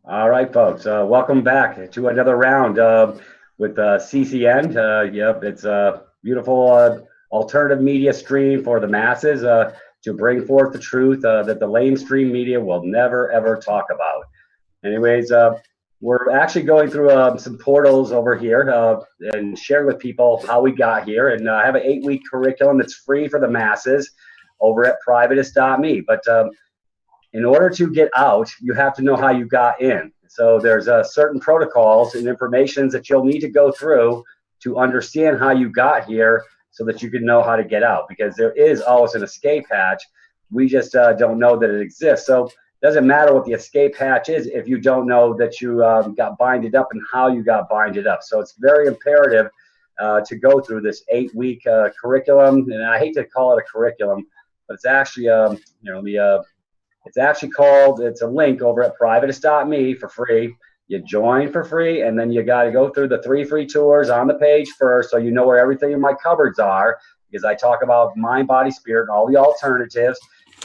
All right, folks. Welcome back to another round with CCN. Yep, it's a beautiful alternative media stream for the masses to bring forth the truth that the mainstream media will never ever talk about. Anyways, we're actually going through some portals over here and sharing with people how we got here. And I have an 8-week curriculum that's free for the masses over at Privatis.Me. But in order to get out, you have to know how you got in. So there's certain protocols and informations that you'll need to go through to understand how you got here so that you can know how to get out, because there is always an escape hatch. We just don't know that it exists. So it doesn't matter what the escape hatch is if you don't know that you got binded up and how you got binded up. So it's very imperative to go through this 8-week curriculum. And I hate to call it a curriculum, but it's actually, it's actually called, it's a link over at Privatis.me for free. You join for free, and then you got to go through the 3 free tours on the page first so you know where everything in my cupboards are, because I talk about mind, body, spirit, and all the alternatives.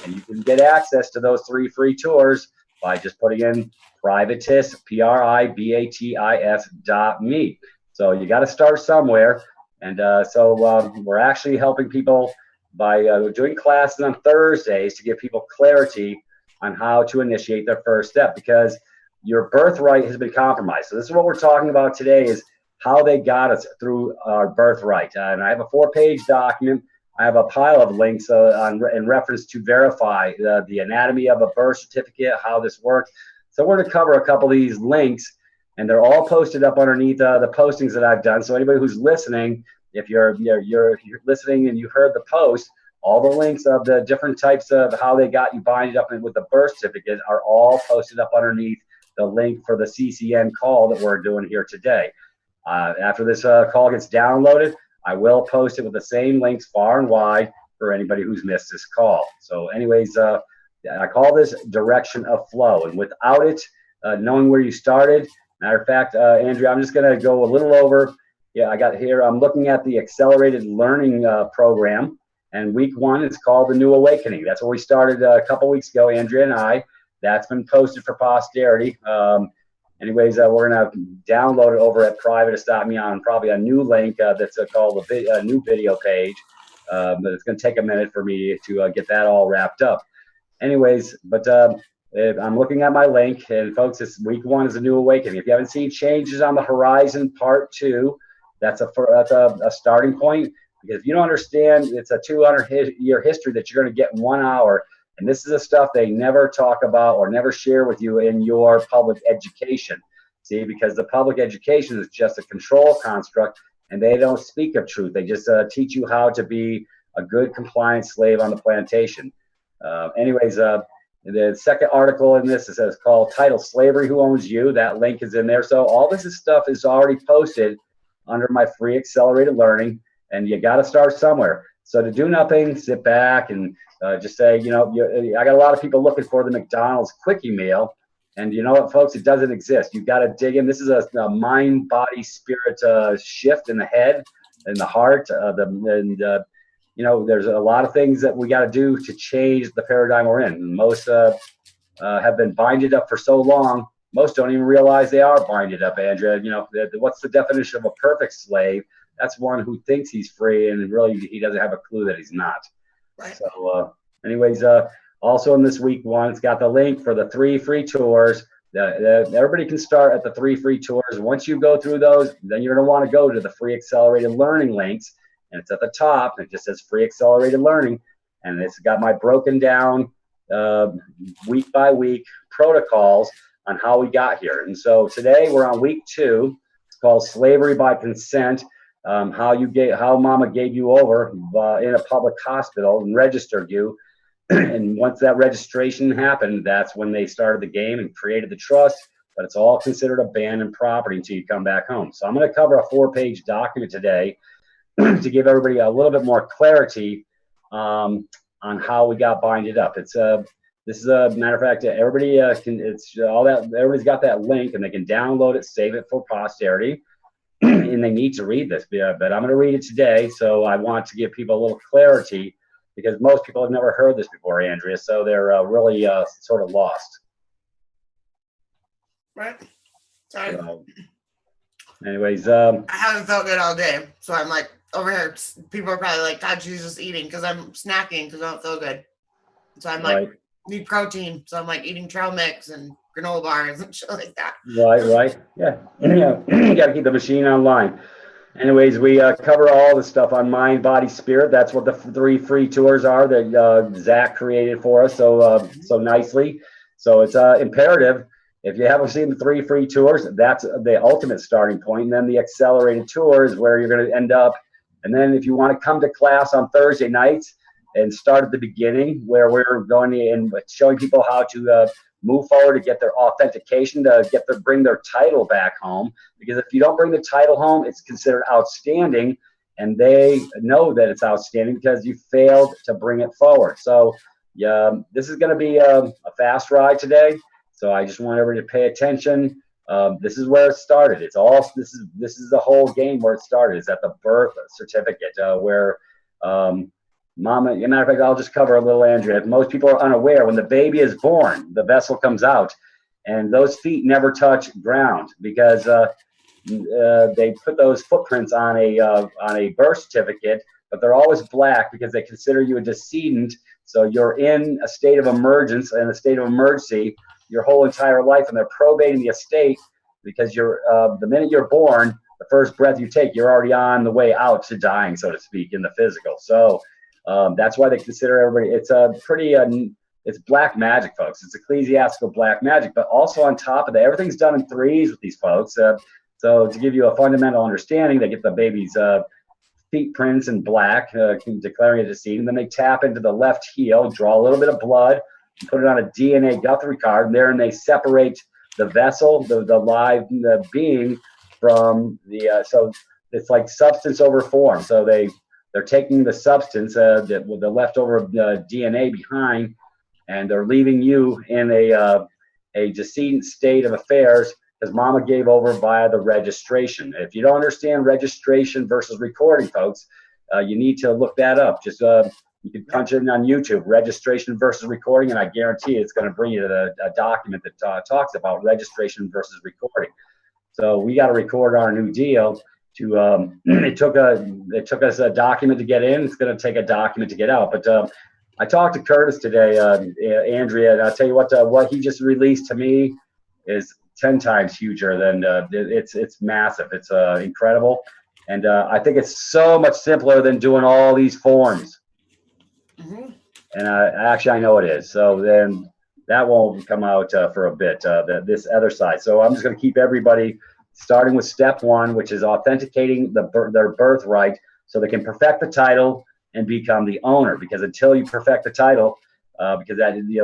And you can get access to those 3 free tours by just putting in Privatis, Privatis.me. So you got to start somewhere. And so we're actually helping people by doing classes on Thursdays to give people clarity on how to initiate their first step, because your birthright has been compromised. So this is what we're talking about today, is how they got us through our birthright. And I have a 4-page document. I have a pile of links in reference to verify the anatomy of a birth certificate, how this works. So we're going to cover a couple of these links, and they're all posted up underneath the postings that I've done. So anybody who's listening, if you're listening and you heard the post, all the links of the different types of how they got you binded up with the birth certificate are all posted up underneath the link for the CCN call that we're doing here today. After this call gets downloaded, I will post it with the same links far and wide for anybody who's missed this call. So anyways, I call this direction of flow. And without it, knowing where you started, matter of fact, Andrea, I'm just going to go a little over. Yeah, I got here. I'm looking at the accelerated learning program. And week 1 is called The New Awakening. That's where we started a couple weeks ago, Andrea and I. That's been posted for posterity. Anyways, we're going to download it over at Privatis.me on probably a new link that's called a new video page. But it's going to take a minute for me to get that all wrapped up. Anyways, but I'm looking at my link, and folks, this week 1 is A New Awakening. If you haven't seen Changes on the Horizon Part 2, that's a starting point. Because if you don't understand, it's a 200-year history that you're going to get in 1 hour. And this is the stuff they never talk about or never share with you in your public education. See, because the public education is just a control construct, and they don't speak of truth. They just teach you how to be a good compliant slave on the plantation. Anyways, the second article in this is called titled Slavery, Who Owns You? That link is in there. So all this stuff is already posted under my free accelerated learning. And you got to start somewhere. So to do nothing, sit back and just say, I got a lot of people looking for the McDonald's quickie meal. And you know what, folks, it doesn't exist. You got to dig in. This is a mind, body, spirit shift in the head, in the heart. There's a lot of things that we got to do to change the paradigm we're in. Most have been binded up for so long. Most don't even realize they are binded up, Andrea. What's the definition of a perfect slave? That's one who thinks he's free, and really he doesn't have a clue that he's not. Right. So anyways, also in this week 1, it's got the link for the 3 free tours. Everybody can start at the 3 free tours. Once you go through those, then you're going to want to go to the free accelerated learning links. And it's at the top. It just says free accelerated learning. And it's got my broken down week by week protocols on how we got here. And so today we're on week 2. It's called Slavery by Consent. How mama gave you over in a public hospital and registered you. And once that registration happened, that's when they started the game and created the trust. But it's all considered abandoned property until you come back home. So I'm going to cover a 4-page document today to give everybody a little bit more clarity on how we got binded up. This is a matter of fact, everybody everybody's got that link, and they can download it, save it for posterity. And they need to read this, but I'm going to read it today. So I want to give people a little clarity, because most people have never heard this before, Andrea. So they're really sort of lost. Right. Sorry. So, anyways, I haven't felt good all day, so I'm like over here. People are probably like, "God, she's just eating," because I'm snacking because I don't feel good. So I'm like, need protein, so I'm like eating trail mix and granola bars and shit like that. right, yeah. You got to keep the machine online. Anyways, we cover all the stuff on mind, body, spirit. That's what the 3 free tours are that Zach created for us so nicely. So it's imperative. If you haven't seen the 3 free tours, that's the ultimate starting point. And then the accelerated tour is where you're going to end up. And then if you want to come to class on Thursday nights and start at the beginning, where we're going and showing people how to move forward to get their authentication, to bring their title back home. Because if you don't bring the title home, it's considered outstanding, and they know that it's outstanding because you failed to bring it forward. So this is going to be a fast ride today. So I just want everybody to pay attention. This is where it started. It's all this is the whole game where it started. It's at the birth certificate where Mama, as a matter of fact, I'll just cover a little, Andrea. Most people are unaware when the baby is born, the vessel comes out, and those feet never touch ground because they put those footprints on a birth certificate, but they're always black because they consider you a decedent. So you're in a state of emergence and a state of emergency your whole entire life, and they're probating the estate because you're the minute you're born, the first breath you take, you're already on the way out to dying, so to speak, in the physical. So that's why they consider everybody. It's a pretty. It's black magic, folks. It's ecclesiastical black magic. But also on top of that, everything's done in threes with these folks. So to give you a fundamental understanding, they get the baby's feet prints in black, declaring it deceased, and then they tap into the left heel, draw a little bit of blood, and put it on a DNA Guthrie card, and there, and they separate the vessel, the being, from the. So it's like substance over form. So they're taking the substance, the leftover DNA behind, and they're leaving you in a decedent state of affairs because Mama gave over via the registration. If you don't understand registration versus recording, folks, you need to look that up. Just you can punch it in on YouTube, registration versus recording, and I guarantee it's going to bring you to a document that talks about registration versus recording. So we got to record our new deal. It took us a document to get in. It's going to take a document to get out. But I talked to Curtis today, Andrea, and I'll tell you what he just released to me is 10 times huger than it's massive. It's incredible, and I think it's so much simpler than doing all these forms. Mm-hmm. And actually, I know it is. So then that won't come out for a bit. This other side. So I'm just going to keep everybody starting with step 1, which is authenticating their birthright so they can perfect the title and become the owner. Because until you perfect the title, because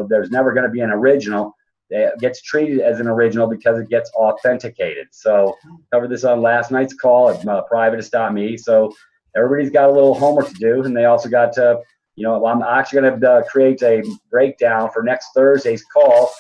there's never going to be an original, it gets treated as an original because it gets authenticated. So covered this on last night's call at Privatis.Me. So everybody's got a little homework to do, and they also got to, I'm actually going to create a breakdown for next Thursday's call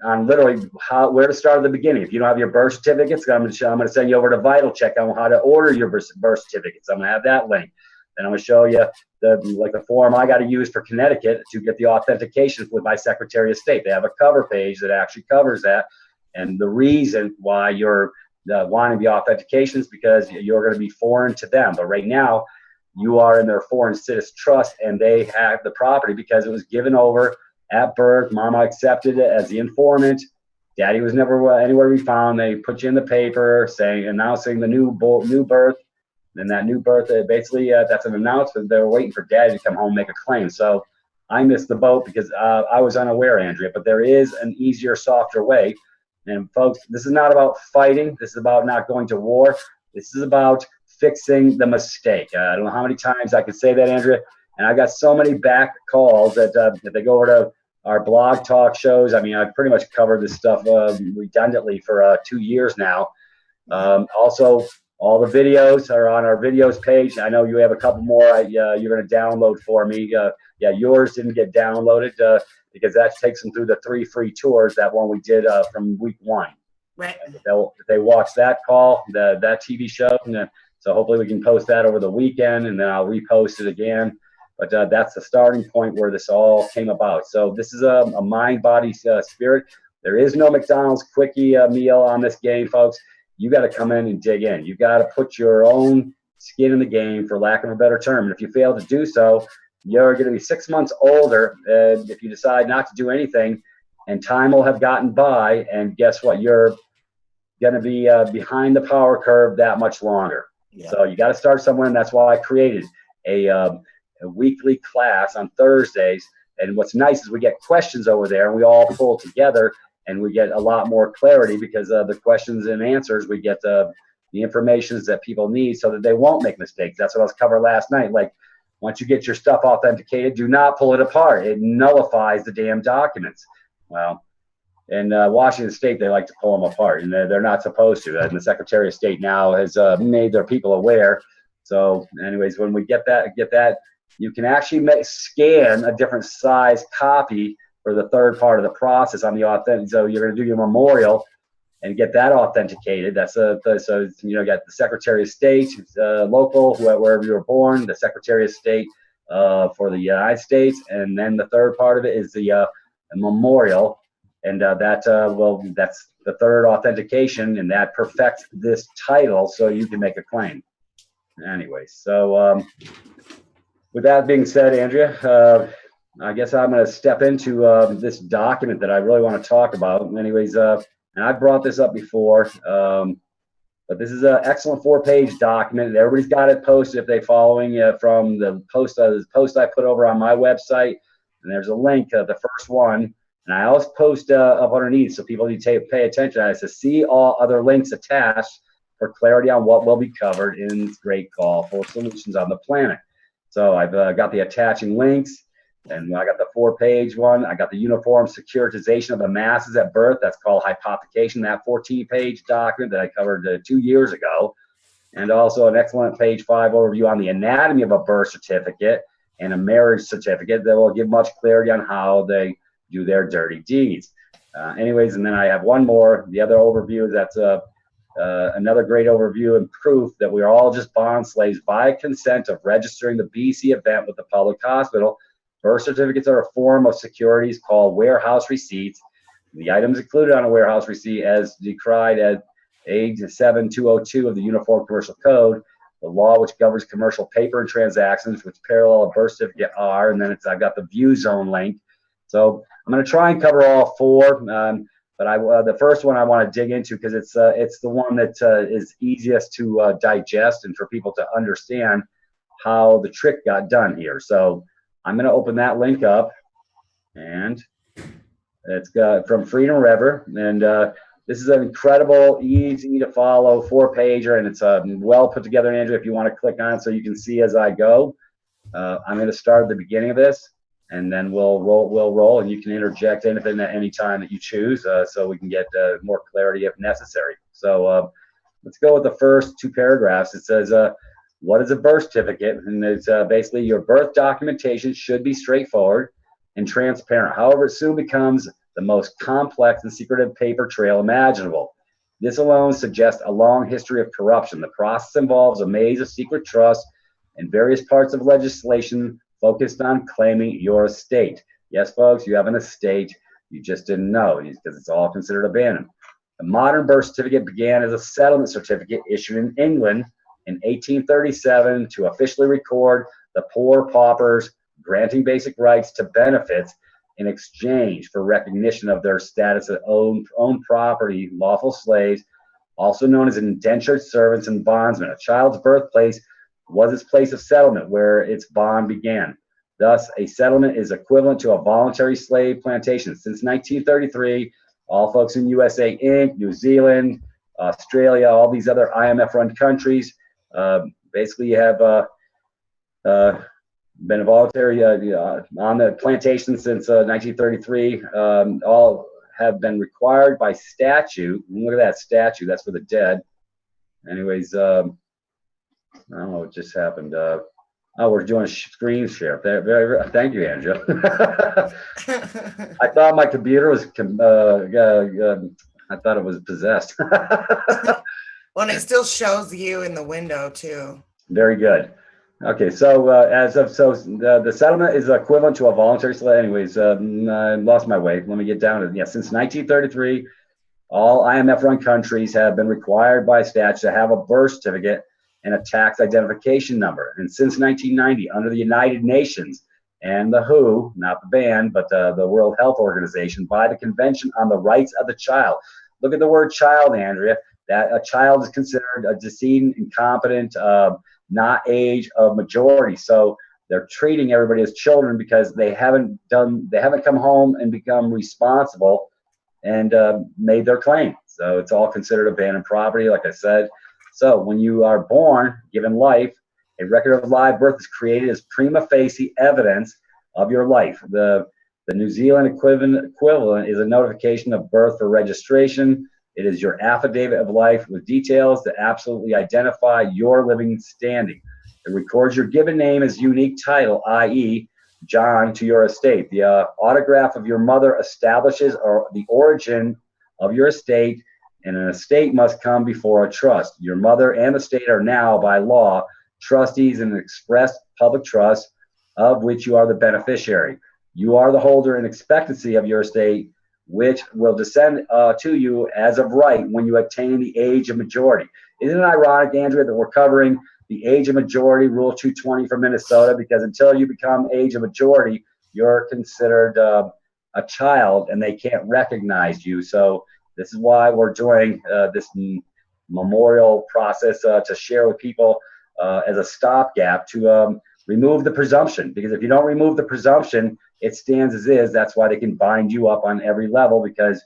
on literally where to start at the beginning. If you don't have your birth certificates, I'm going to send you over to Vital Check on how to order your birth certificates. I'm going to have that link. Then I'm going to show you the form I got to use for Connecticut to get the authentication with my Secretary of State. They have a cover page that actually covers that. And the reason why you're wanting the authentication is because you're going to be foreign to them. But right now, you are in their foreign citizen trust, and they have the property because it was given over at birth. Mama accepted it as the informant. Daddy was never anywhere to be found. They put you in the paper announcing the new birth. And that new birth, basically, that's an announcement. They were waiting for Daddy to come home and make a claim. So I missed the boat because I was unaware, Andrea. But there is an easier, softer way. And folks, this is not about fighting. This is about not going to war. This is about fixing the mistake. I don't know how many times I can say that, Andrea. And I got so many back calls that if they go over to our blog talk shows, I mean, I've pretty much covered this stuff redundantly for 2 years now. Also, all the videos are on our videos page. I know you have a couple more you're going to download for me. Yours didn't get downloaded because that takes them through the 3 free tours, that one we did from week 1. Right. If they watch that call, that TV show, so hopefully we can post that over the weekend, and then I'll repost it again. But that's the starting point where this all came about. So this is a mind, body, spirit. There is no McDonald's quickie meal on this game, folks. You got to come in and dig in. You got to put your own skin in the game, for lack of a better term. And if you fail to do so, you're going to be 6 months older if you decide not to do anything, and time will have gotten by. And guess what? You're going to be behind the power curve that much longer. Yeah. So you got to start somewhere, and that's why I created a weekly class on Thursdays. And what's nice is we get questions over there, and we all pull together, and we get a lot more clarity because the questions and answers, we get the information that people need so that they won't make mistakes. That's what I was covering last night. Like, once you get your stuff authenticated, do not pull it apart. It nullifies the damn documents. Well, in Washington State, they like to pull them apart, and they're not supposed to. And the Secretary of State now has made their people aware. So anyways, when we get that, you can actually scan a different size copy for the third part of the process on the authentic. So you're going to do your memorial and get that authenticated. That's so you got the Secretary of State, local, wherever you were born, the Secretary of State for the United States, and then the third part of it is the memorial, and that's the third authentication, and that perfects this title so you can make a claim. Anyway, so with that being said, Andrea, I guess I'm going to step into this document that I really want to talk about. Anyways, and I brought this up before, but this is an excellent 4-page document. Everybody's got it posted if they're following from the post I put over on my website. And there's a link, the first one. And I always post up underneath so people need to pay attention. I said, see all other links attached for clarity on what will be covered in this great call for solutions on the planet. So I've got the attaching links. And I got the 4-page one. I got the uniform securitization of the masses at birth. That's called hypothecation, that 14-page document that I covered 2 years ago. And also an excellent page 5 overview on the anatomy of a birth certificate and a marriage certificate that will give much clarity on how they do their dirty deeds. Anyways, and then I have one more. The other overview, that's another great overview and proof that we are all just bond slaves by consent of registering the BC event with the public hospital. Birth certificates are a form of securities called warehouse receipts. The items included on a warehouse receipt, as decried at A7202 of the Uniform Commercial Code, the law which governs commercial paper and transactions, which parallel a birth certificate are, and then I've got the view zone link. So I'm going to try and cover all 4, but the first one I want to dig into because it's the one that is easiest to digest and for people to understand how the trick got done here. So I'm going to open that link up, and it's got from Freedom Rever, and this is an incredible, easy to follow 4-pager, and it's well put together, Andrew, if you want to click on it so you can see as I go. I'm going to start at the beginning of this, and then we'll roll, and you can interject anything at any time that you choose so we can get more clarity if necessary. So let's go with the first 2 paragraphs. It says, what is a birth certificate? And it's basically your birth documentation should be straightforward and transparent. However, it soon becomes the most complex and secretive paper trail imaginable. This alone suggests a long history of corruption. The process involves a maze of secret trusts and various parts of legislation focused on claiming your estate. Yes, folks, you have an estate. You just didn't know because it's all considered abandoned. The modern birth certificate began as a settlement certificate issued in England in 1837 to officially record the poor paupers, granting basic rights to benefits in exchange for recognition of their status as owned property, lawful slaves, also known as indentured servants and bondsmen. A child's birthplace was its place of settlement where its bond began. Thus, a settlement is equivalent to a voluntary slave plantation. Since 1933, all folks in USA Inc., New Zealand, Australia, all these other IMF-run countries, basically have been a voluntary on the plantation since 1933. All have been required by statute. Look at that statute. That's for the dead. Anyways, I don't know what just happened. Oh, we're doing a screen share. Thank you, Angela. I thought my computer was, I thought it was possessed. Well, and it still shows you in the window, too. Very good. Okay, so the settlement is equivalent to a voluntary settlement. Anyways, I lost my way. Let me get down to it. Yeah, since 1933, all IMF-run countries have been required by statute to have a birth certificate and a tax identification number. And since 1990, under the United Nations and the WHO, not the band, but the World Health Organization, by the Convention on the Rights of the Child. Look at the word child, Andrea. That a child is considered a decedent, incompetent, not age of majority. So they're treating everybody as children because they haven't come home and become responsible and made their claim. So it's all considered abandoned property, like I said. So when you are born, given life, a record of live birth is created as prima facie evidence of your life. The New Zealand equivalent is a notification of birth for registration. It is your affidavit of life with details that absolutely identify your living standing. It records your given name as unique title, i.e., John, to your estate. The autograph of your mother establishes the origin of your estate, and an estate must come before a trust. Your mother and the estate are now, by law, trustees in an express public trust of which you are the beneficiary. You are the holder in expectancy of your estate, which will descend to you as of right when you attain the age of majority. Isn't it ironic, Andrea, that we're covering the age of majority, Rule 220 for Minnesota, because until you become age of majority, you're considered a child and they can't recognize you. So this is why we're doing this memorial process to share with people as a stopgap to remove the presumption. Because if you don't remove the presumption, it stands as is. That's why they can bind you up on every level, because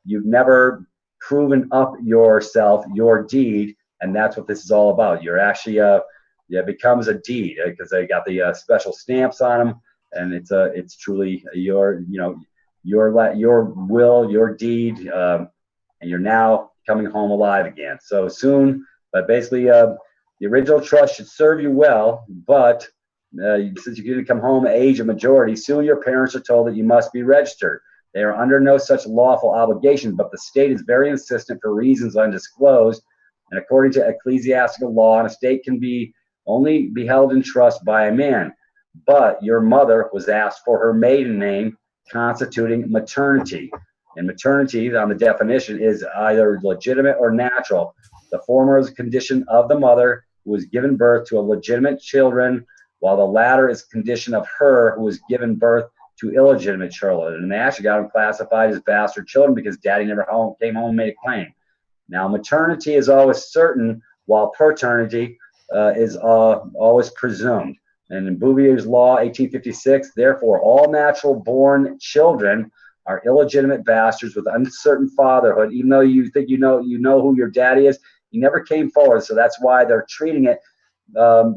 you've never proven up yourself, your deed. And that's what this is all about. You're actually, it becomes a deed because they got the special stamps on them, and it's truly your will, your deed, and you're now coming home alive again. So soon, but basically, the original trust should serve you well, but since you didn't come home at age of majority, soon your parents are told that you must be registered. They are under no such lawful obligation, but the state is very insistent for reasons undisclosed. And according to ecclesiastical law, an estate can only be held in trust by a man. But your mother was asked for her maiden name, constituting maternity. And maternity, on the definition, is either legitimate or natural. The former is a condition of the mother who was given birth to a legitimate children, while the latter is a condition of her who was given birth to illegitimate children. And they actually got them classified as bastard children because daddy never came home and made a claim. Now, maternity is always certain, while paternity is always presumed. And in Bouvier's law, 1856, therefore, all natural-born children are illegitimate bastards with uncertain fatherhood. Even though you think you know who your daddy is, he never came forward. So that's why they're treating it.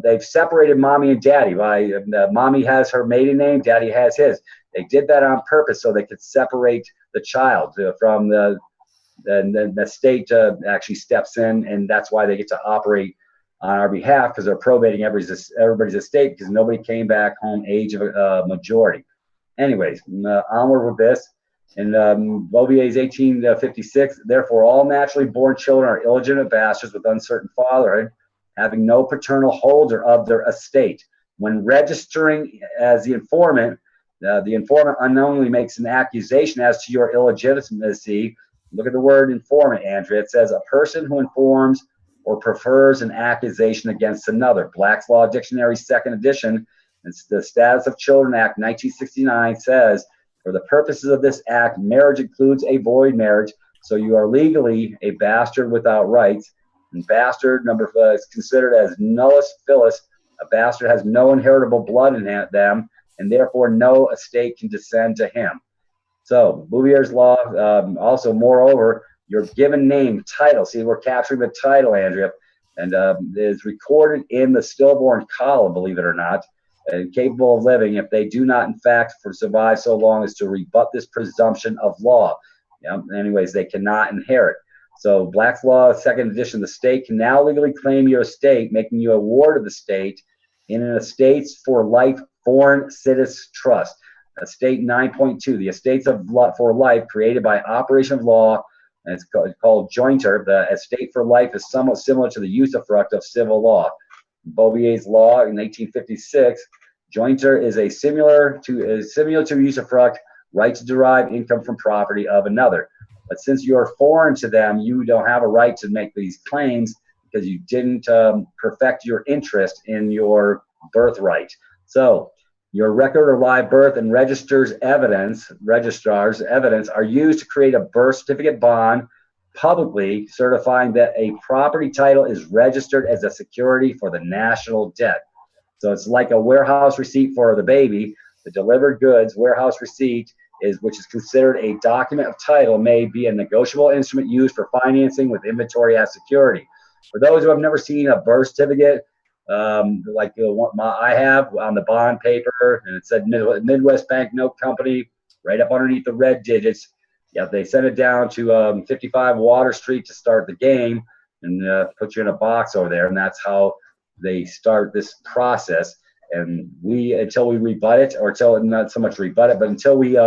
They've separated mommy and daddy. Mommy has her maiden name, daddy has his. They did that on purpose so they could separate the child from the. And then the state actually steps in, and that's why they get to operate on our behalf, because they're probating everybody's estate because nobody came back home age of majority. Anyways, onward with this. In Bouvier's 1856, therefore, all naturally born children are illegitimate bastards with uncertain fatherhood, having no paternal holder of their estate. When registering as the informant unknowingly makes an accusation as to your illegitimacy. Look at the word informant, Andrea. It says a person who informs or prefers an accusation against another. Black's Law Dictionary, 2nd edition, and the Status of Children Act, 1969 says, for the purposes of this act, marriage includes a void marriage, so you are legally a bastard without rights. And bastard, number 5, is considered as nullus filius. A bastard has no inheritable blood in them, and therefore no estate can descend to him. So Bouvier's law, also, moreover, your given name, title. See, we're capturing the title, Andrea, and is recorded in the stillborn column, believe it or not, and capable of living if they do not, in fact, survive so long as to rebut this presumption of law. Anyways, they cannot inherit. So Black's Law, 2nd edition, the state can now legally claim your estate, making you a ward of the state in an estates for life foreign citizen trust. Estate 9.2, the estates for life created by operation of law, and it's called jointer. The estate for life is somewhat similar to the usufruct of civil law. Bovier's law in 1856, jointer is a similar to usufruct, right to derive income from property of another. But since you're foreign to them, you don't have a right to make these claims because you didn't perfect your interest in your birthright. So your record of live birth and registrar's evidence are used to create a birth certificate bond, publicly certifying that a property title is registered as a security for the national debt. So it's like a warehouse receipt for the baby. The delivered goods warehouse receipt which is considered a document of title, may be a negotiable instrument used for financing with inventory as security. For those who have never seen a birth certificate, like the one I have on the bond paper, and it said Midwest Bank Note Company right up underneath the red digits. Yeah, they sent it down to 55 Water Street to start the game, and put you in a box over there, and that's how they start this process. And until we rebut it, or until not so much rebut it, but until we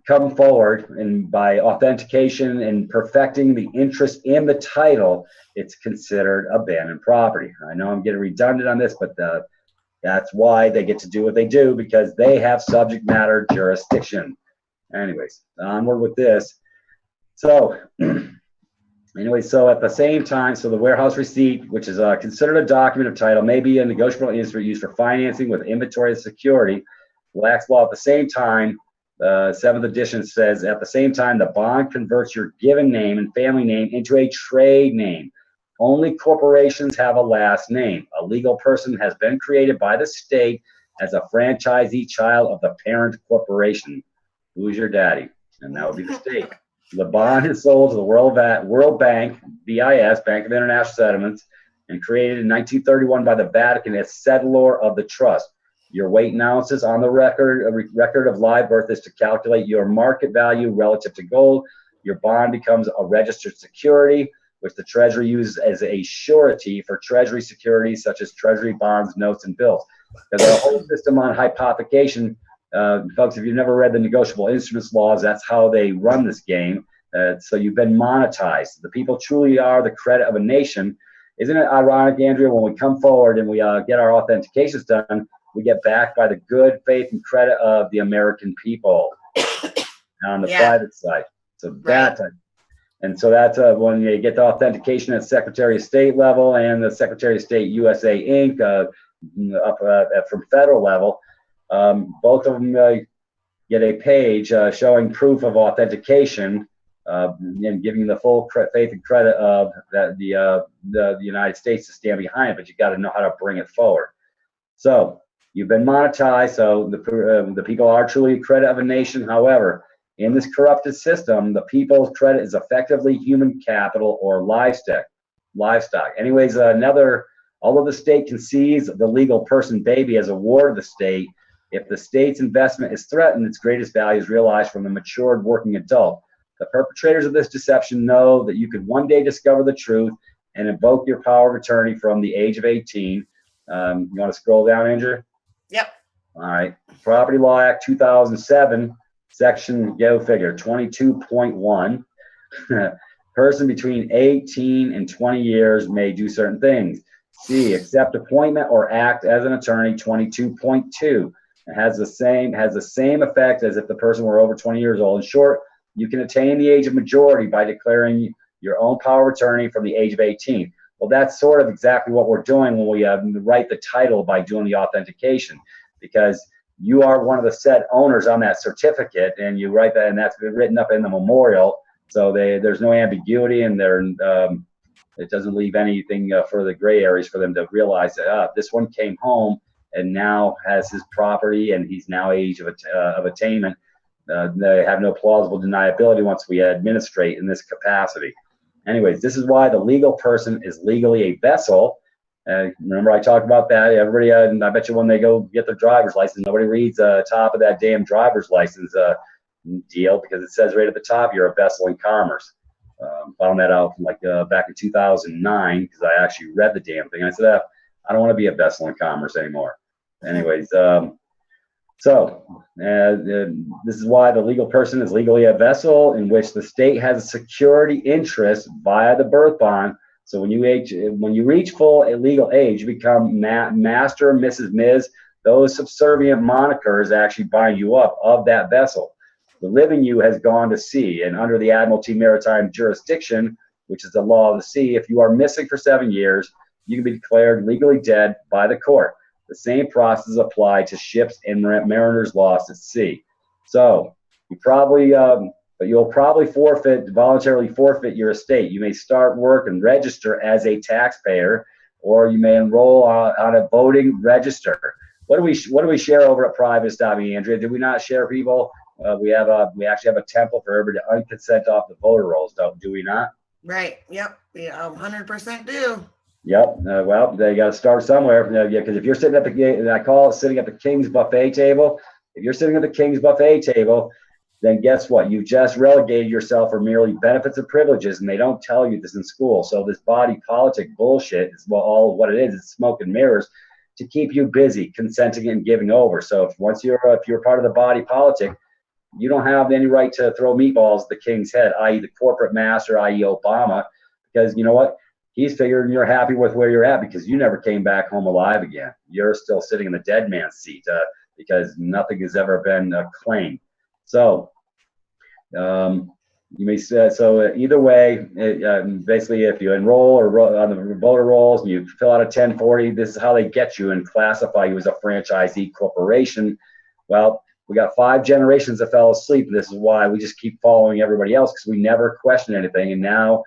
come forward and by authentication and perfecting the interest in the title, it's considered abandoned property. I know I'm getting redundant on this, but that's why they get to do what they do, because they have subject matter jurisdiction. Anyways, onward with this. So anyway, so at the same time, so the warehouse receipt, which is considered a document of title, may be a negotiable instrument used for financing with inventory as security. Black's law at the same time, 7th edition says, at the same time, the bond converts your given name and family name into a trade name. Only corporations have a last name. A legal person has been created by the state as a franchisee child of the parent corporation. Who's your daddy? And that would be the state. The bond is sold to the World Bank, BIS, Bank of International Settlements, and created in 1931 by the Vatican as settlor of the trust. Your weight in ounces on the record of live birth is to calculate your market value relative to gold. Your bond becomes a registered security, which the Treasury uses as a surety for Treasury securities such as Treasury bonds, notes, and bills. There's a whole system on hypothecation. Folks, if you've never read the negotiable instruments laws, that's how they run this game. So you've been monetized. The people truly are the credit of a nation. Isn't it ironic, Andrea, when we come forward and we get our authentications done, we get backed by the good faith and credit of the American people on the private side. So that's when you get the authentication at Secretary of State level and the Secretary of State USA Inc. From federal level. Both of them get a page showing proof of authentication and giving the full faith and credit of the United States to stand behind it, but you got to know how to bring it forward. So you've been monetized, so the people are truly credit of a nation. However, in this corrupted system, the people's credit is effectively human capital or livestock. Anyways, although the state concedes the legal person baby as a ward of the state, if the state's investment is threatened, its greatest value is realized from the matured working adult. The perpetrators of this deception know that you could one day discover the truth and invoke your power of attorney from the age of 18. You want to scroll down, Andrew? Yep. All right. Property Law Act 2007, section, go figure, 22.1. Person between 18 and 20 years may do certain things. C, accept appointment or act as an attorney, 22.2. It has the same effect as if the person were over 20 years old. In short, you can attain the age of majority by declaring your own power of attorney from the age of 18. Well, that's sort of exactly what we're doing when we write the title by doing the authentication, because you are one of the said owners on that certificate, and you write that, and that's been written up in the memorial. So there's no ambiguity, and it doesn't leave anything for the gray areas for them to realize that this one came home and now has his property, and he's now age of attainment. They have no plausible deniability once we administrate in this capacity. Anyways, this is why the legal person is legally a vessel. Remember I talked about that. Everybody, I bet you when they go get their driver's license, nobody reads the top of that damn driver's license deal, because it says right at the top, you're a vessel in commerce. Found that out from back in 2009, because I actually read the damn thing. I said, I don't want to be a vessel in commerce anymore. Anyways, this is why the legal person is legally a vessel in which the state has a security interest via the birth bond. So when you reach full legal age, you become Master, Mrs., Ms. Those subservient monikers actually bind you up of that vessel. The living you has gone to sea, and under the Admiralty Maritime Jurisdiction, which is the law of the sea, if you are missing for 7 years, you can be declared legally dead by the court. The same process applies to ships and mariners lost at sea. So you probably, but you'll probably voluntarily forfeit your estate. You may start work and register as a taxpayer, or you may enroll on a voting register. What do we share over at Privatis.Me, Andrea? Did we not share people? We actually have a template for everybody to unconsent off the voter rolls, do we not? Right. Yep. Yeah, 100% do. Yep. Well, they got to start somewhere. Yeah, because if you're sitting at I call it sitting at the King's buffet table. If you're sitting at the King's buffet table, then guess what? You just relegated yourself for merely benefits and privileges, and they don't tell you this in school. So this body politic bullshit is all what it is. It's smoke and mirrors to keep you busy, consenting and giving over. So if you're part of the body politic, you don't have any right to throw meatballs at the king's head, i.e. the corporate master, i.e. Obama, because you know what? He's figuring you're happy with where you're at because you never came back home alive again. You're still sitting in the dead man's seat because nothing has ever been claimed. So you may say, either way, basically if you enroll or on the voter rolls and you fill out a 1040, this is how they get you and classify you as a franchisee corporation. Well, we got 5 generations that fell asleep. And this is why we just keep following everybody else, because we never question anything. And now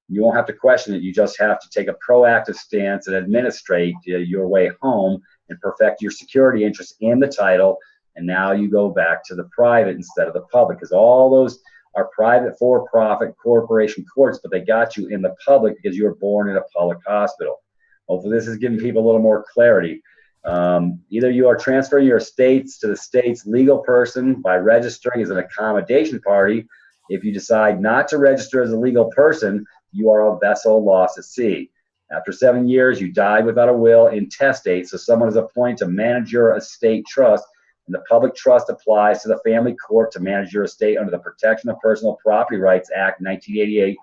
you won't have to question it. You just have to take a proactive stance and administrate your way home and perfect your security interests in the title. And now you go back to the private instead of the public, because all those are private for-profit corporation courts, but they got you in the public because you were born in a public hospital. Hopefully this is giving people a little more clarity. Either you are transferring your estates to the state's legal person by registering as an accommodation party. If you decide not to register as a legal person, you are a vessel lost at sea. After 7 years, you died without a will intestate, so someone is appointed to manage your estate trust, and the public trust applies to the family court to manage your estate under the Protection of Personal Property Rights Act 1988,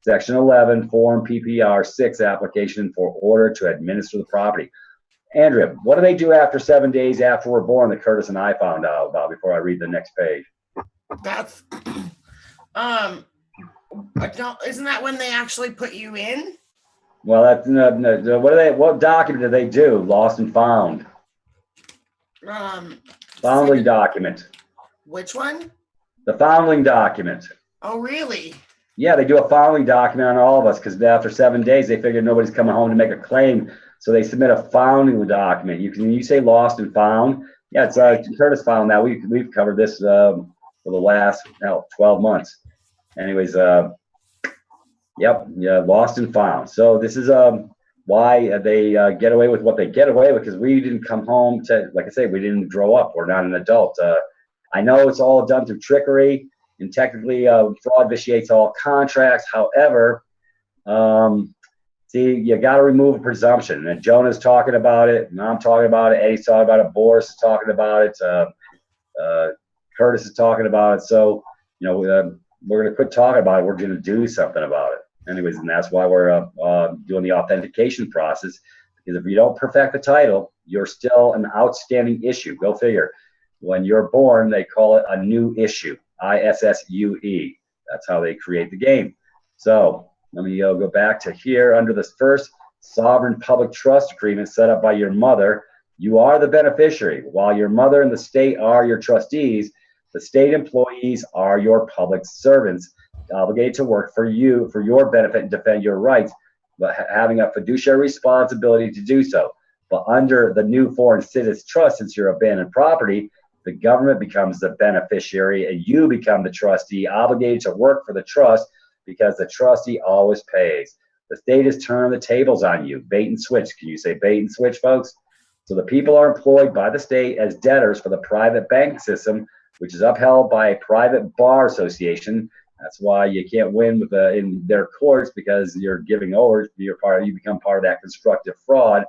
Section 11, Form PPR 6 application for order to administer the property. Andrea, what do they do after 7 days after we're born that Curtis and I found out about before I read the next page? That's isn't that when they actually put you in? Well, that's no, what document do they do? Lost and found. Foundling document. Which one? The foundling document. Oh, really? Yeah, they do a foundling document on all of us because after 7 days they figured nobody's coming home to make a claim, so they submit a founding document. You say lost and found. Yeah, it's Curtis found that. We've covered this for the last 12 months. Anyways, lost and found. So this is why they get away with what they get away with, because we didn't come home to, like I say, we didn't grow up. We're not an adult. I know it's all done through trickery, and technically fraud vitiates all contracts. However, see, you got to remove a presumption. And Jonah's talking about it, and I'm talking about it, Eddie's talking about it, Boris is talking about it, Curtis is talking about it. So, we're going to quit talking about it. We're going to do something about it. Anyways, and that's why we're doing the authentication process, because if you don't perfect the title, you're still an outstanding issue. Go figure. When you're born, they call it a new issue, ISSUE. That's how they create the game. So let me go back to here under this first sovereign public trust agreement set up by your mother. You are the beneficiary, while your mother and the state are your trustees. The state employees are your public servants, obligated to work for you, for your benefit and defend your rights, but having a fiduciary responsibility to do so. But under the new foreign citizens trust, since you're abandoned property, the government becomes the beneficiary and you become the trustee, obligated to work for the trust because the trustee always pays. The state has turned the tables on you. Bait and switch. Can you say bait and switch, folks? So the people are employed by the state as debtors for the private bank system, which is upheld by a private bar association. That's why you can't win with in their courts, because you're giving over. You become part of that constructive fraud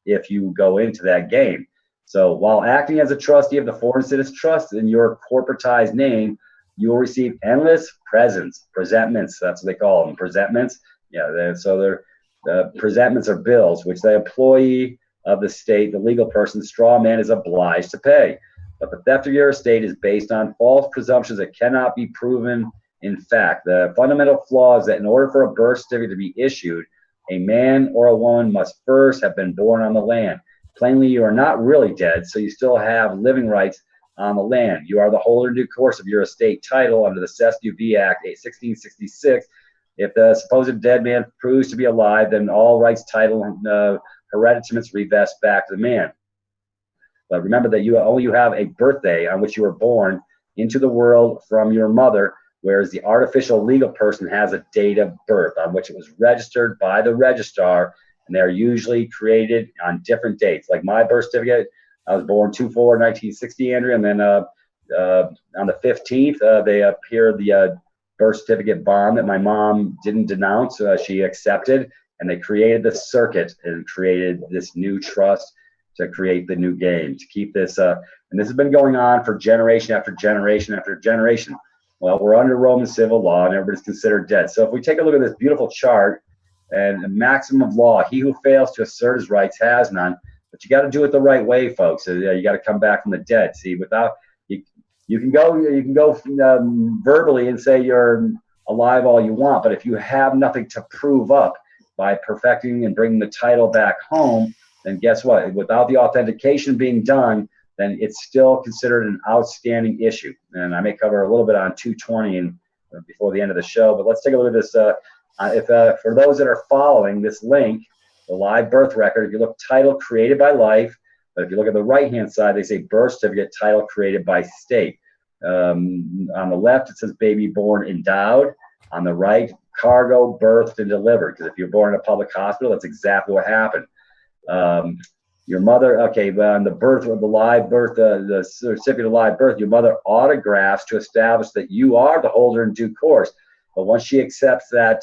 if you go into that game. So while acting as a trustee of the Foreign Citizens Trust in your corporatized name, you will receive endless presentments. That's what they call them, presentments. Yeah, presentments or bills, which the employee of the state, the legal person, the straw man, is obliged to pay. But the theft of your estate is based on false presumptions that cannot be proven in fact. The fundamental flaw is that in order for a birth certificate to be issued, a man or a woman must first have been born on the land. Plainly, you are not really dead, so you still have living rights on the land. You are the holder in due course of your estate title under the CESUV Act 1666. If the supposed dead man proves to be alive, then all rights, title, and hereditaments revest back to the man. But remember that you have a birthday on which you were born into the world from your mother, whereas the artificial legal person has a date of birth on which it was registered by the registrar, and they're usually created on different dates. Like my birth certificate, I was born 2/4/1960, Andrea, and then on the 15th, they appeared the birth certificate bond that my mom didn't denounce. She accepted, and they created the circuit and created this new trust to create the new game, to keep this, and this has been going on for generation after generation after generation. Well, we're under Roman civil law, and everybody's considered dead. So if we take a look at this beautiful chart, and the maximum of law, he who fails to assert his rights has none. But you got to do it the right way, folks. So, you got to come back from the dead. See, without you can go verbally and say you're alive all you want, but if you have nothing to prove up by perfecting and bringing the title back home, then guess what? Without the authentication being done, then it's still considered an outstanding issue. And I may cover a little bit on 220 and before the end of the show, but let's take a look at this. For those that are following this link, the live birth record, if you look, title created by life, but if you look at the right-hand side, they say birth certificate, title created by state. On the left, it says baby born endowed. On the right, cargo, birthed, and delivered. Because if you're born in a public hospital, that's exactly what happened. Your mother, okay, on the birth of the live birth, the certificate of live birth, your mother autographs to establish that you are the holder in due course. But once she accepts that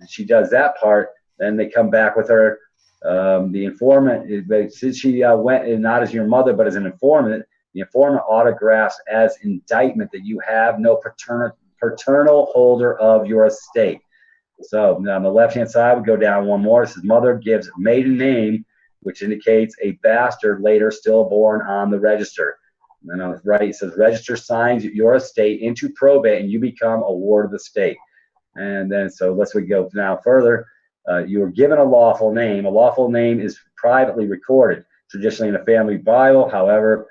she does that part, then they come back with her. The informant, since she went not as your mother but as an informant, the informant autographs as indictment that you have no paternal holder of your estate. So on the left-hand side, we go down one more. It says mother gives maiden name, which indicates a bastard later stillborn on the register. And on the right, it says register signs your estate into probate and you become a ward of the state. And then, so let's go now further. You are given a lawful name. A lawful name is privately recorded, traditionally in a family Bible. However,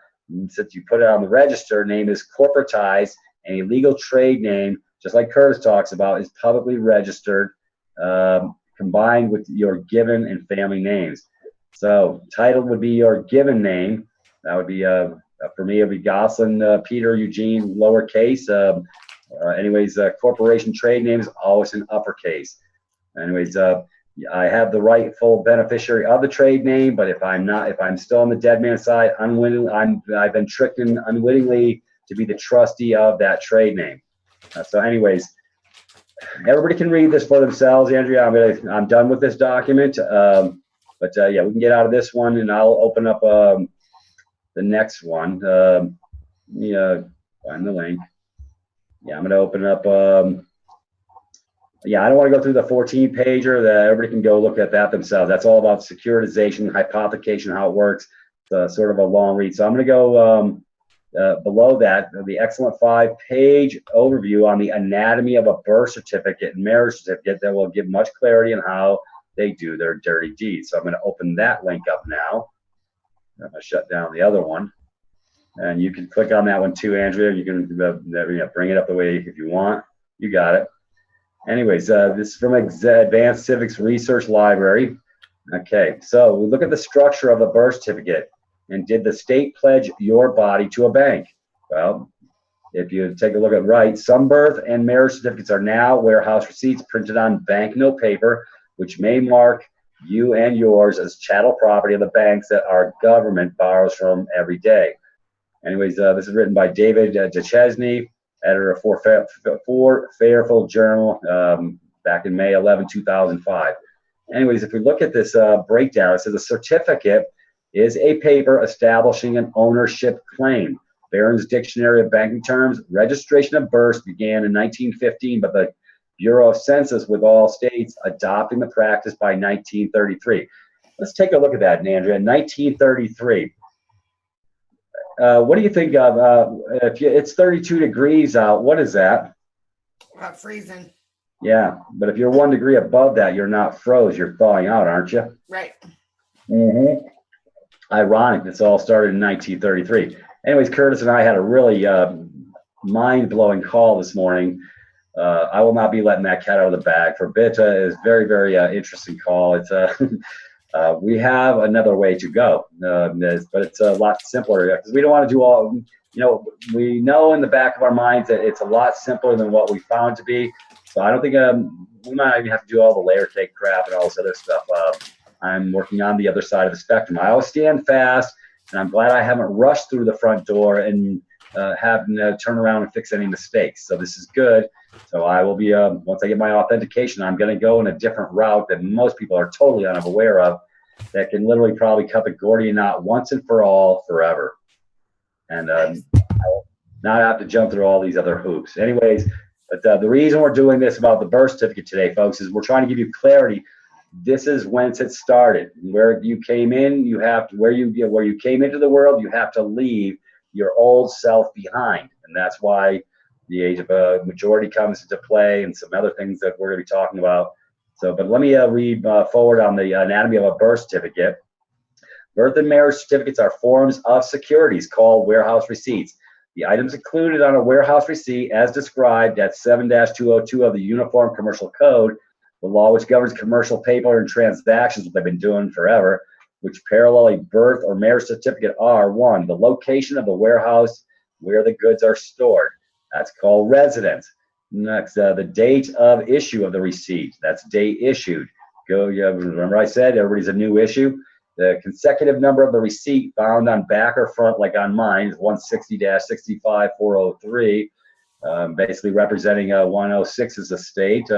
since you put it on the register, name is corporatized, and a legal trade name, just like Curtis talks about, is publicly registered, combined with your given and family names. So title would be your given name. That would be, for me, it would be Gosselin, Peter, Eugene, lowercase. Anyways, corporation trade name is always in uppercase. Anyways, I have the rightful beneficiary of the trade name, but if I'm still on the dead man's side, I've been tricked in unwittingly to be the trustee of that trade name. So anyways, everybody can read this for themselves. Andrea, I'm done with this document. But yeah, we can get out of this one, and I'll open up the next one. Find the link. Yeah, I'm going to open up. Yeah, I don't want to go through the 14-pager. Everybody can go look at that themselves. That's all about securitization, hypothecation, how it works. It's sort of a long read. So I'm going to go below that, the excellent 5-page overview on the anatomy of a birth certificate and marriage certificate that will give much clarity on how they do their dirty deeds. So I'm going to open that link up now. I'm going to shut down the other one. And you can click on that one too, Andrea. You can bring it up the way if you want. You got it. Anyways, this is from Advanced Civics Research Library. Okay, so we look at the structure of the birth certificate. And did the state pledge your body to a bank? Well, if you take a look at right, some birth and marriage certificates are now warehouse receipts printed on banknote paper, which may mark you and yours as chattel property of the banks that our government borrows from every day. Anyways, this is written by David Duchesne, editor for Fairfield Journal, back in May 11, 2005. Anyways, if we look at this breakdown, it says a certificate is a paper establishing an ownership claim. Barron's Dictionary of Banking Terms, registration of births began in 1915, but the Bureau of Census with all states adopting the practice by 1933. Let's take a look at that, Andrea. 1933. What do you think of if it's 32 degrees out? What is that? About freezing. Yeah, but if you're 1 degree above that, you're not froze. You're thawing out, aren't you? Right. Mm-hmm. Ironic. This all started in 1933. Anyways, Curtis and I had a really mind-blowing call this morning. I will not be letting that cat out of the bag. For Bita is very, very interesting call. It's we have another way to go, but it's a lot simpler because we don't want to do all. We know in the back of our minds that it's a lot simpler than what we found to be. So I don't think we might even have to do all the layer cake crap and all this other stuff. I'm working on the other side of the spectrum. I always stand fast, and I'm glad I haven't rushed through the front door and having to turn around and fix any mistakes. So this is good. So I will be, once I get my authentication, I'm going to go in a different route that most people are totally unaware of that can literally probably cut the Gordian knot once and for all forever. And I will not have to jump through all these other hoops. Anyways, but the reason we're doing this about the birth certificate today, folks, is we're trying to give you clarity. This is whence it started. Where you came in, you have to, where you came into the world, you have to leave your old self behind. And that's why the age of majority comes into play and some other things that we're going to be talking about. So, but let me read forward on the anatomy of a birth certificate. Birth and marriage certificates are forms of securities called warehouse receipts. The items included on a warehouse receipt, as described at 7-202 of the Uniform Commercial Code, the law which governs commercial paper and transactions, what they've been doing forever, which parallel a birth or marriage certificate are: 1, the location of the warehouse where the goods are stored. That's called residence. Next, the date of issue of the receipt. That's date issued. Remember I said everybody's a new issue? The consecutive number of the receipt found on back or front, like on mine, is 160-65403, basically representing 106 is a state,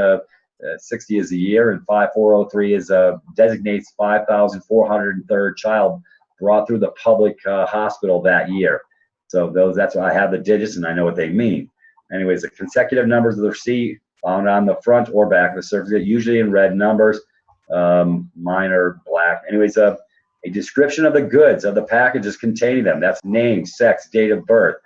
60 is a year, and 5403 is designates 5,403rd child brought through the public hospital that year. So that's why I have the digits and I know what they mean. Anyways, the consecutive numbers of the receipt found on the front or back of the certificate, usually in red numbers. Mine are black. Anyways, a description of the goods of the packages containing them. That's name, sex, date of birth.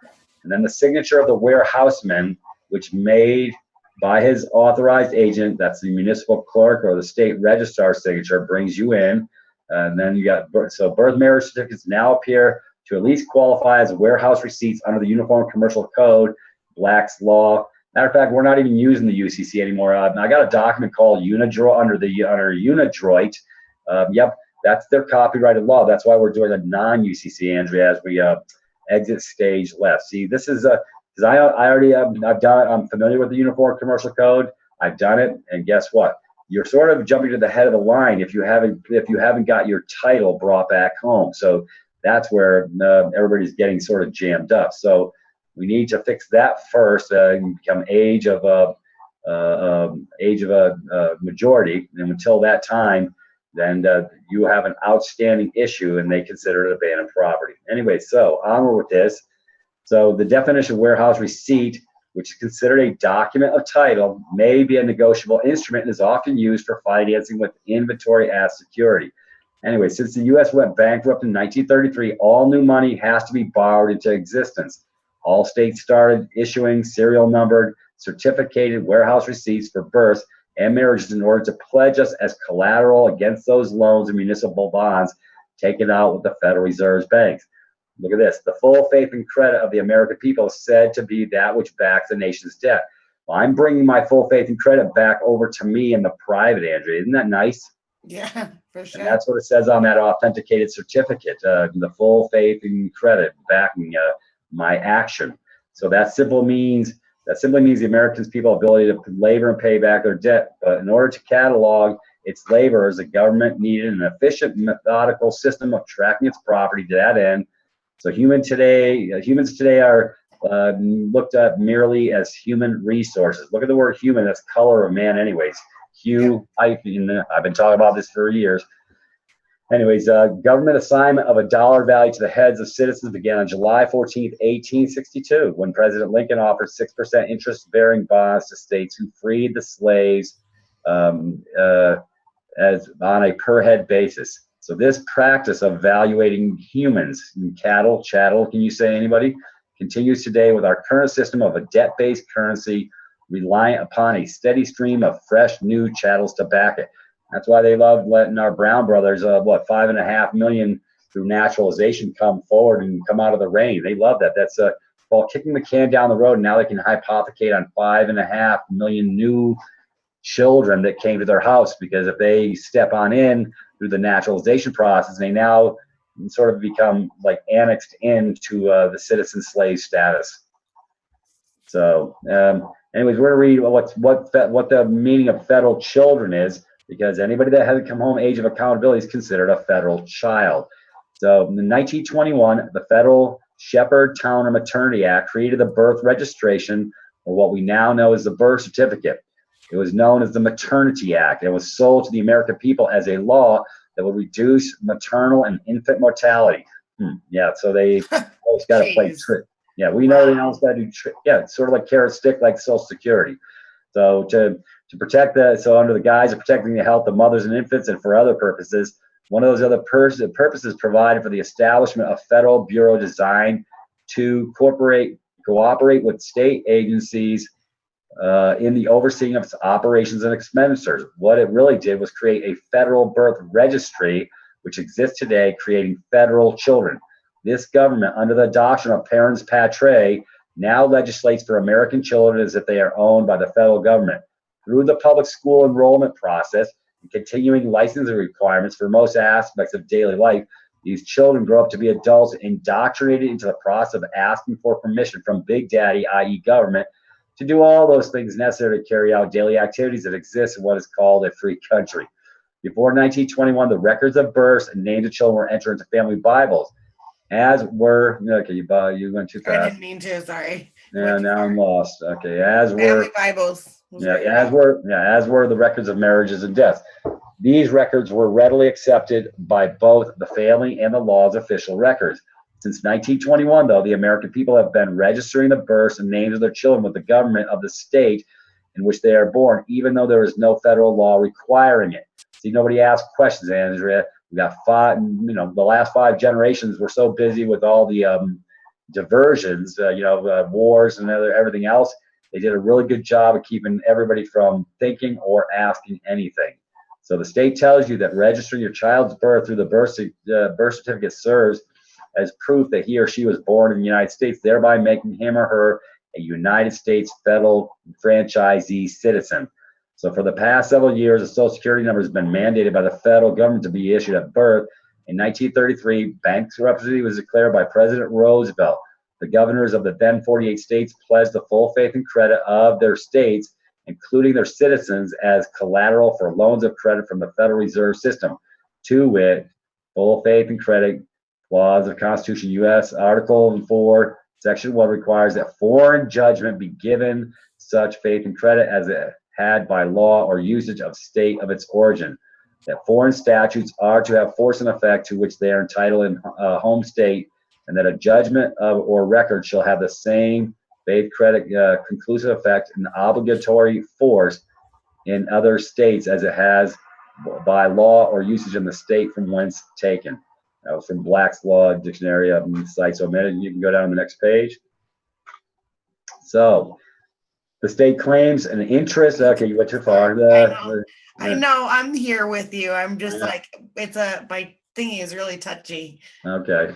And then the signature of the warehouseman, which made by his authorized agent, that's the municipal clerk or the state registrar signature, brings you in. And then you got, so birth marriage certificates now appear to at least qualify as warehouse receipts under the Uniform Commercial Code, Black's Law. Matter of fact, we're not even using the UCC anymore. I got a document called Unidroit under Unidroit. Yep, that's their copyrighted law. That's why we're doing a non-UCC, Andrea, as we exit stage left. See, this is because I already I've done it. I'm familiar with the Uniform Commercial Code. I've done it, and guess what? You're sort of jumping to the head of the line if you haven't got your title brought back home. So that's where everybody's getting sort of jammed up. So we need to fix that first and become age of a majority. And until that time, then you have an outstanding issue, and they consider it abandoned property. Anyway, so onward with this. So the definition of warehouse receipt, which is considered a document of title, may be a negotiable instrument and is often used for financing with inventory as security. Anyway, since the U.S. went bankrupt in 1933, all new money has to be borrowed into existence. All states started issuing serial numbered, certificated warehouse receipts for births and marriages in order to pledge us as collateral against those loans and municipal bonds taken out with the Federal Reserve's banks. Look at this. The full faith and credit of the American people is said to be that which backs the nation's debt. Well, I'm bringing my full faith and credit back over to me in the private, Andrea. Isn't that nice? Yeah, for sure. And that's what it says on that authenticated certificate, the full faith and credit backing my action. So that simply means the Americans' people ability to labor and pay back their debt. But in order to catalog its laborers, the government needed an efficient, methodical system of tracking its property to that end. So humans today are looked at merely as human resources. Look at the word human, that's color of man anyways. I've been talking about this for years. Anyways, government assignment of $1 value to the heads of citizens began on July 14th, 1862, when President Lincoln offered 6% interest-bearing bonds to states who freed the slaves as on a per-head basis. So this practice of valuating humans, cattle, chattel, can you say anybody, continues today with our current system of a debt-based currency reliant upon a steady stream of fresh new chattels to back it. That's why they love letting our Brown brothers, 5.5 million through naturalization come forward and come out of the rain. They love that. That's called kicking the can down the road. And now they can hypothecate on 5.5 million new children that came to their house, because if they step on in through the naturalization process, they now sort of become like annexed into the citizen slave status. So anyways, we're going to read what the meaning of federal children is, because anybody that hasn't come home age of accountability is considered a federal child. So in 1921, the Federal Shepherd Town or Maternity Act created the birth registration, or what we now know as the birth certificate. It was known as the Maternity Act. It was sold to the American people as a law that would reduce maternal and infant mortality. Yeah, so they always got to play trick. Yeah, we know they always got to do trick. Yeah, it's sort of like carrot stick, like Social Security. So to protect under the guise of protecting the health of mothers and infants, and for other purposes, one of those other purposes provided for the establishment of federal bureau designed to cooperate with state agencies in the overseeing of its operations and expenditures. What it really did was create a federal birth registry, which exists today, creating federal children. This government, under the doctrine of parens patriae, now legislates for American children as if they are owned by the federal government. Through the public school enrollment process and continuing licensing requirements for most aspects of daily life, these children grow up to be adults indoctrinated into the process of asking for permission from Big Daddy, i.e. government, to do all those things necessary to carry out daily activities that exist in what is called a free country. Before 1921, the records of births and names of children were entered into family Bibles, as were, okay, you went too fast. I didn't mean to, sorry. Yeah, now I'm lost. Okay, as were family Bibles. as were the records of marriages and deaths. These records were readily accepted by both the family and the law's official records. Since 1921, though, the American people have been registering the births and names of their children with the government of the state in which they are born, even though there is no federal law requiring it. See, nobody asked questions, Andrea. We got the last 5 generations were so busy with all the diversions, wars and everything else. They did a really good job of keeping everybody from thinking or asking anything. So the state tells you that registering your child's birth through the birth certificate serves as proof that he or she was born in the United States, thereby making him or her a United States federal franchisee citizen. So for the past several years, a Social Security number has been mandated by the federal government to be issued at birth. In 1933, bankruptcy was declared by President Roosevelt. The governors of the then 48 states pledged the full faith and credit of their states, including their citizens, as collateral for loans of credit from the Federal Reserve System. To wit, full faith and credit clause of Constitution, U.S. Article 4, Section 1 requires that foreign judgment be given such faith and credit as it had by law or usage of state of its origin, that foreign statutes are to have force and effect to which they are entitled in home state, and that a judgment or record shall have the same faith credit conclusive effect and obligatory force in other states as it has by law or usage in the state from whence taken. That was from Black's Law Dictionary site. So you can go down to the next page. So the state claims an interest. Okay, you went too far. I know. I'm here with you. I'm just like, my thingy is really touchy. Okay.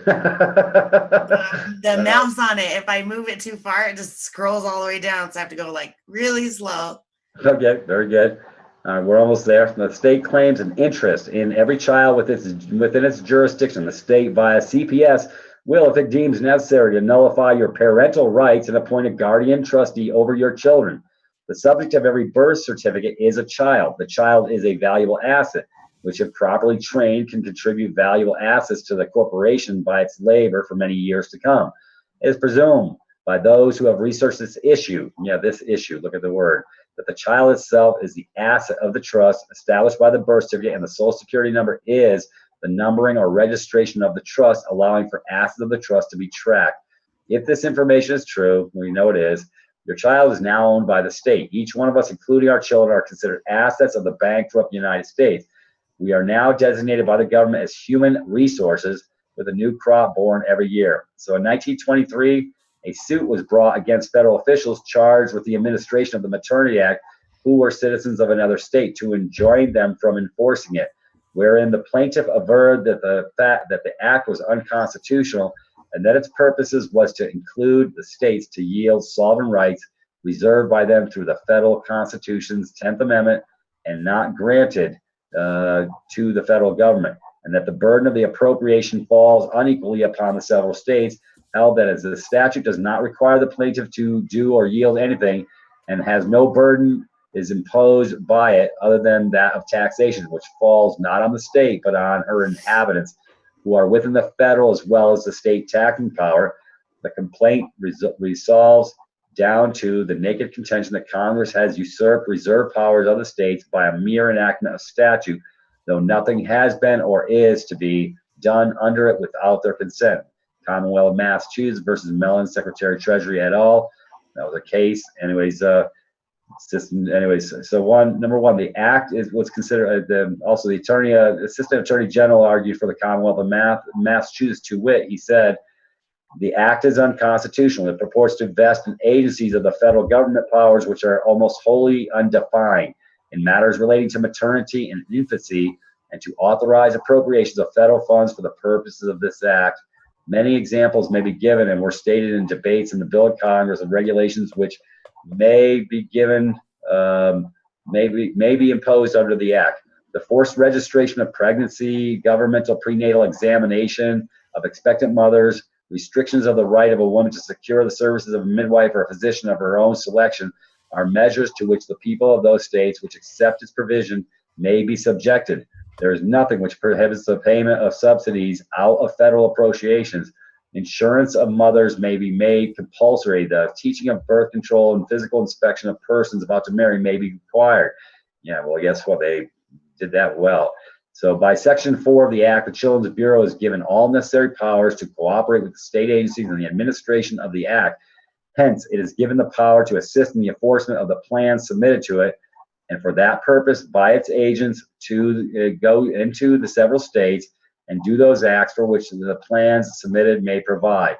The mouse on it, if I move it too far, it just scrolls all the way down. So I have to go like really slow. Okay, very good. We're almost there. The state claims an interest in every child within its jurisdiction. The state, via CPS, will, if it deems necessary, to nullify your parental rights and appoint a guardian trustee over your children. The subject of every birth certificate is a child. The child is a valuable asset, which, if properly trained, can contribute valuable assets to the corporation by its labor for many years to come. It is presumed by those who have researched this issue, look at the word, that the child itself is the asset of the trust established by the birth certificate, and the Social Security number is the numbering or registration of the trust, allowing for assets of the trust to be tracked. If this information is true, we know it is, your child is now owned by the state. Each one of us, including our children, are considered assets of the bankrupt United States. We are now designated by the government as human resources, with a new crop born every year. So in 1923, a suit was brought against federal officials charged with the administration of the Maternity Act, who were citizens of another state, to enjoin them from enforcing it, wherein the plaintiff averred that the act was unconstitutional and that its purposes was to include the states to yield sovereign rights reserved by them through the federal Constitution's 10th Amendment and not granted to the federal government, and that the burden of the appropriation falls unequally upon the several states, held that as the statute does not require the plaintiff to do or yield anything and has no burden is imposed by it other than that of taxation, which falls not on the state but on her inhabitants, who are within the federal as well as the state taxing power. The complaint resolves down to the naked contention that Congress has usurped reserve powers of the states by a mere enactment of statute, though nothing has been or is to be done under it without their consent. Commonwealth of Massachusetts versus Mellon, Secretary of Treasury et al. That was a case. Anyways, so number one, the act is what's considered also the attorney, assistant attorney general argued for the Commonwealth of Massachusetts, to wit, he said, the act is unconstitutional. It purports to vest in agencies of the federal government powers which are almost wholly undefined in matters relating to maternity and infancy, and to authorize appropriations of federal funds for the purposes of this act. Many examples may be given and were stated in debates in the bill of Congress of regulations which may be given, may be imposed under the act. The forced registration of pregnancy, governmental prenatal examination of expectant mothers, restrictions of the right of a woman to secure the services of a midwife or a physician of her own selection are measures to which the people of those states which accept its provision may be subjected. There is nothing which prohibits the payment of subsidies out of federal appropriations. Insurance of mothers may be made compulsory. The teaching of birth control and physical inspection of persons about to marry may be required. Yeah, well, guess what? They did that well. So by Section 4 of the Act, the Children's Bureau is given all necessary powers to cooperate with the state agencies in the administration of the Act. Hence, it is given the power to assist in the enforcement of the plans submitted to it, and for that purpose, by its agents, to go into the several states and do those acts for which the plans submitted may provide.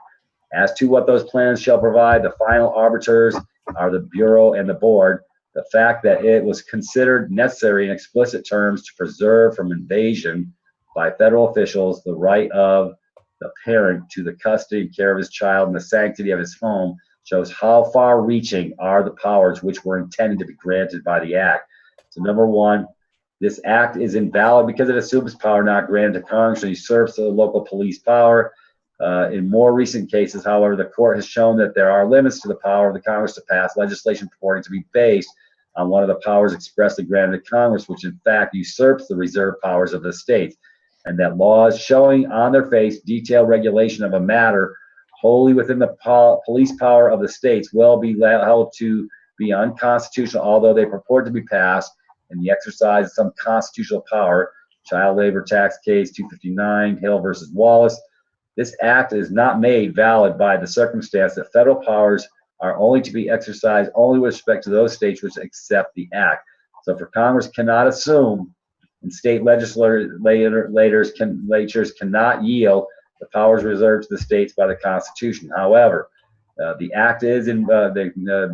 As to what those plans shall provide, the final arbiters are the Bureau and the Board. The fact that it was considered necessary in explicit terms to preserve from invasion by federal officials the right of the parent to the custody and care of his child and the sanctity of his home shows how far-reaching are the powers which were intended to be granted by the Act. So number one, this Act is invalid because it assumes power not granted to Congress and usurps the local police power. In more recent cases, however, the court has shown that there are limits to the power of the Congress to pass legislation purporting to be based on one of the powers expressly granted to Congress, which in fact usurps the reserve powers of the states, and that laws showing on their face detailed regulation of a matter wholly within the police power of the states will be held to be unconstitutional, although they purport to be passed in the exercise of some constitutional power. Child labor tax case 259, Hill versus Wallace. This act is not made valid by the circumstance that federal powers are only to be exercised only with respect to those states which accept the act. So for Congress cannot assume, and state legislatures cannot yield the powers reserved to the states by the Constitution. However, the act is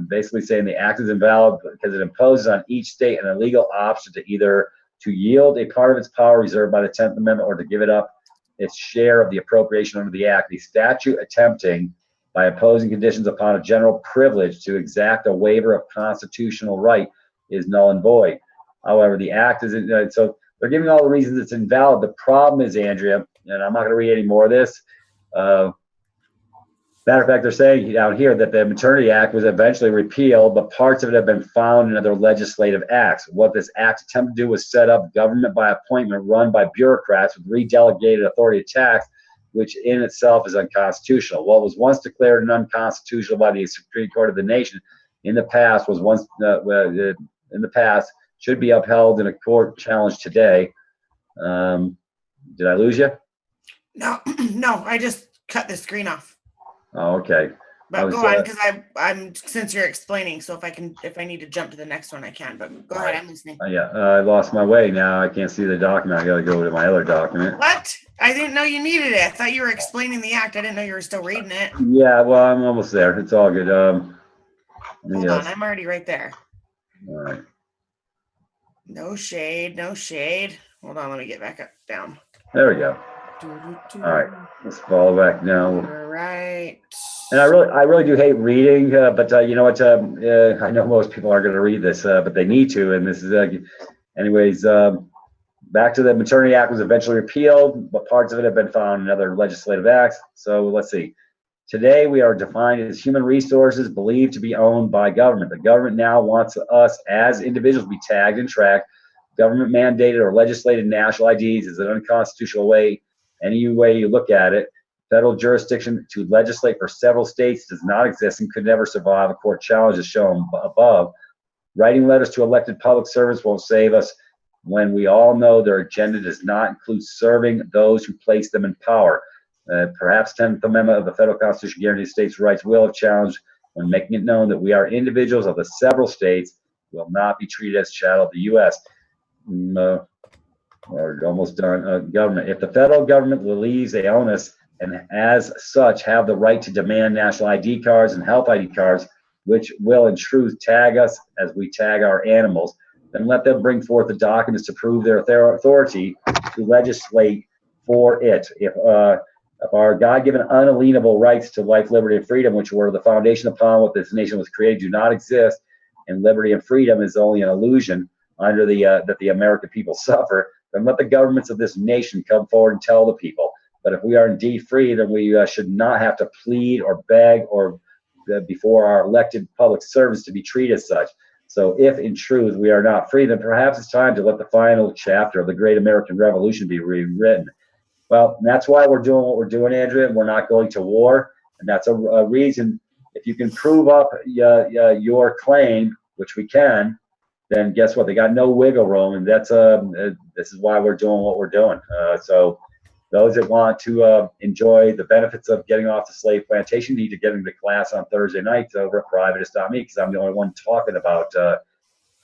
basically saying the act is invalid because it imposes on each state an illegal option to either to yield a part of its power reserved by the 10th Amendment or to give it up its share of the appropriation under the act. The statute attempting, by imposing conditions upon a general privilege, to exact a waiver of constitutional right is null and void. However, the act is so they're giving all the reasons it's invalid. The problem is, Andrea, and I'm not going to read any more of this. Matter of fact, they're saying down here that the Maternity Act was eventually repealed, but parts of it have been found in other legislative acts. What this act attempted to do was set up government by appointment run by bureaucrats with redelegated authority to tax, which in itself is unconstitutional. What was once declared unconstitutional by the Supreme Court of the nation in the past should be upheld in a court challenge today. Did I lose you? No, no, I just cut the screen off. Oh, okay. But go on, because I'm since you're explaining. So if I need to jump to the next one, I can. But go ahead, I'm listening. Yeah, I lost my way now. I can't see the document. I got to go to my other document. What? I didn't know you needed it. I thought you were explaining the act. I didn't know you were still reading it. Yeah, well, I'm almost there. It's all good. Hold on, I'm already right there. All right. No shade, no shade. Hold on, let me get back up down. There we go. All right, let's fall back now. All right. And I really do hate reading, but you know what? I know most people aren't going to read this, but they need to. And this is, anyways, back to the Maternity Act was eventually repealed, but parts of it have been found in other legislative acts. So let's see. Today, we are defined as human resources believed to be owned by government. The government now wants us as individuals to be tagged and tracked. Government mandated or legislated national IDs is an unconstitutional way. Any way you look at it, federal jurisdiction to legislate for several states does not exist and could never survive a court challenge as shown above. Writing letters to elected public servants won't save us when we all know their agenda does not include serving those who place them in power. Perhaps 10th Amendment of the Federal Constitution guarantees states' rights will have challenged when making it known that we are individuals of the several states will not be treated as chattel of the U.S. We're almost done. Government. If the federal government believes they own us and as such have the right to demand national ID cards and health ID cards, which will in truth tag us as we tag our animals, then let them bring forth the documents to prove their authority to legislate for it. If our God-given unalienable rights to life, liberty, and freedom, which were the foundation upon what this nation was created, do not exist, and liberty and freedom is only an illusion under that the American people suffer, then let the governments of this nation come forward and tell the people. But if we are indeed free, then we should not have to plead or beg or before our elected public servants to be treated as such. So if in truth we are not free, then perhaps it's time to let the final chapter of the great American Revolution be rewritten. Well, that's why we're doing what we're doing, Andrea. We're not going to war. And that's a reason, if you can prove up your claim, which we can, then guess what? They got no wiggle room. And that's this is why we're doing what we're doing. So those that want to enjoy the benefits of getting off the slave plantation need to get into class on Thursday nights over at Privatis.Me, because I'm the only one talking about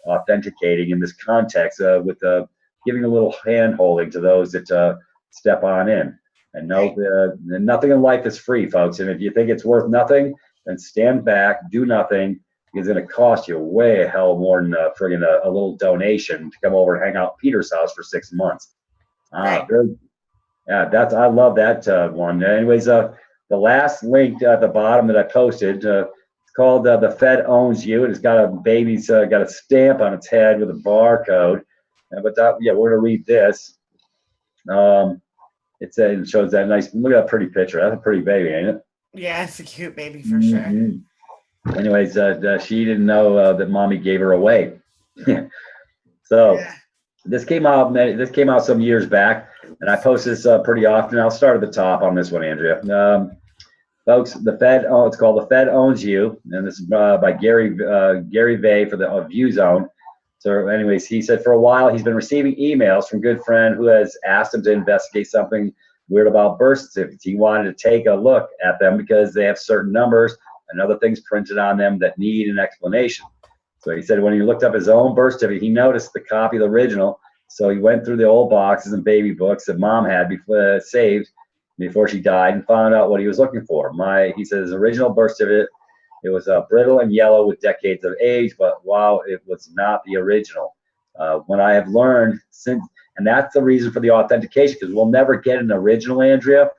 authenticating in this context with giving a little hand-holding to those that step on in. And nothing in life is free, folks. And if you think it's worth nothing, then stand back, do nothing. It's going to cost you way hell more than friggin' a little donation to come over and hang out at Peter's house for 6 months. Yeah, I love that one. Anyways, the last link at the bottom that I posted, it's called "The Fed Owns You," and it's got a baby's got a stamp on its head with a barcode. Yeah, we're gonna read this. It shows that nice. Look at that pretty picture. That's a pretty baby, ain't it? Yeah, it's a cute baby for sure. Anyways, she didn't know that mommy gave her away. So. Yeah. This came out some years back, and I post this pretty often. I'll start at the top on this one, Andrea. Folks, it's called "The Fed Owns You," and this is by Gary Vay for the View Zone. So, anyways, he said for a while he's been receiving emails from a good friend who has asked him to investigate something weird about birth certificates. He wanted to take a look at them because they have certain numbers and other things printed on them that need an explanation. So he said when he looked up his own birth certificate, he noticed the copy of the original. So he went through the old boxes and baby books that mom had saved before she died and found out what he was looking for. He said his original birth certificate, it was brittle and yellow with decades of age, but wow, it was not the original. When I have learned since, and that's the reason for the authentication, because we'll never get an original, Andrea,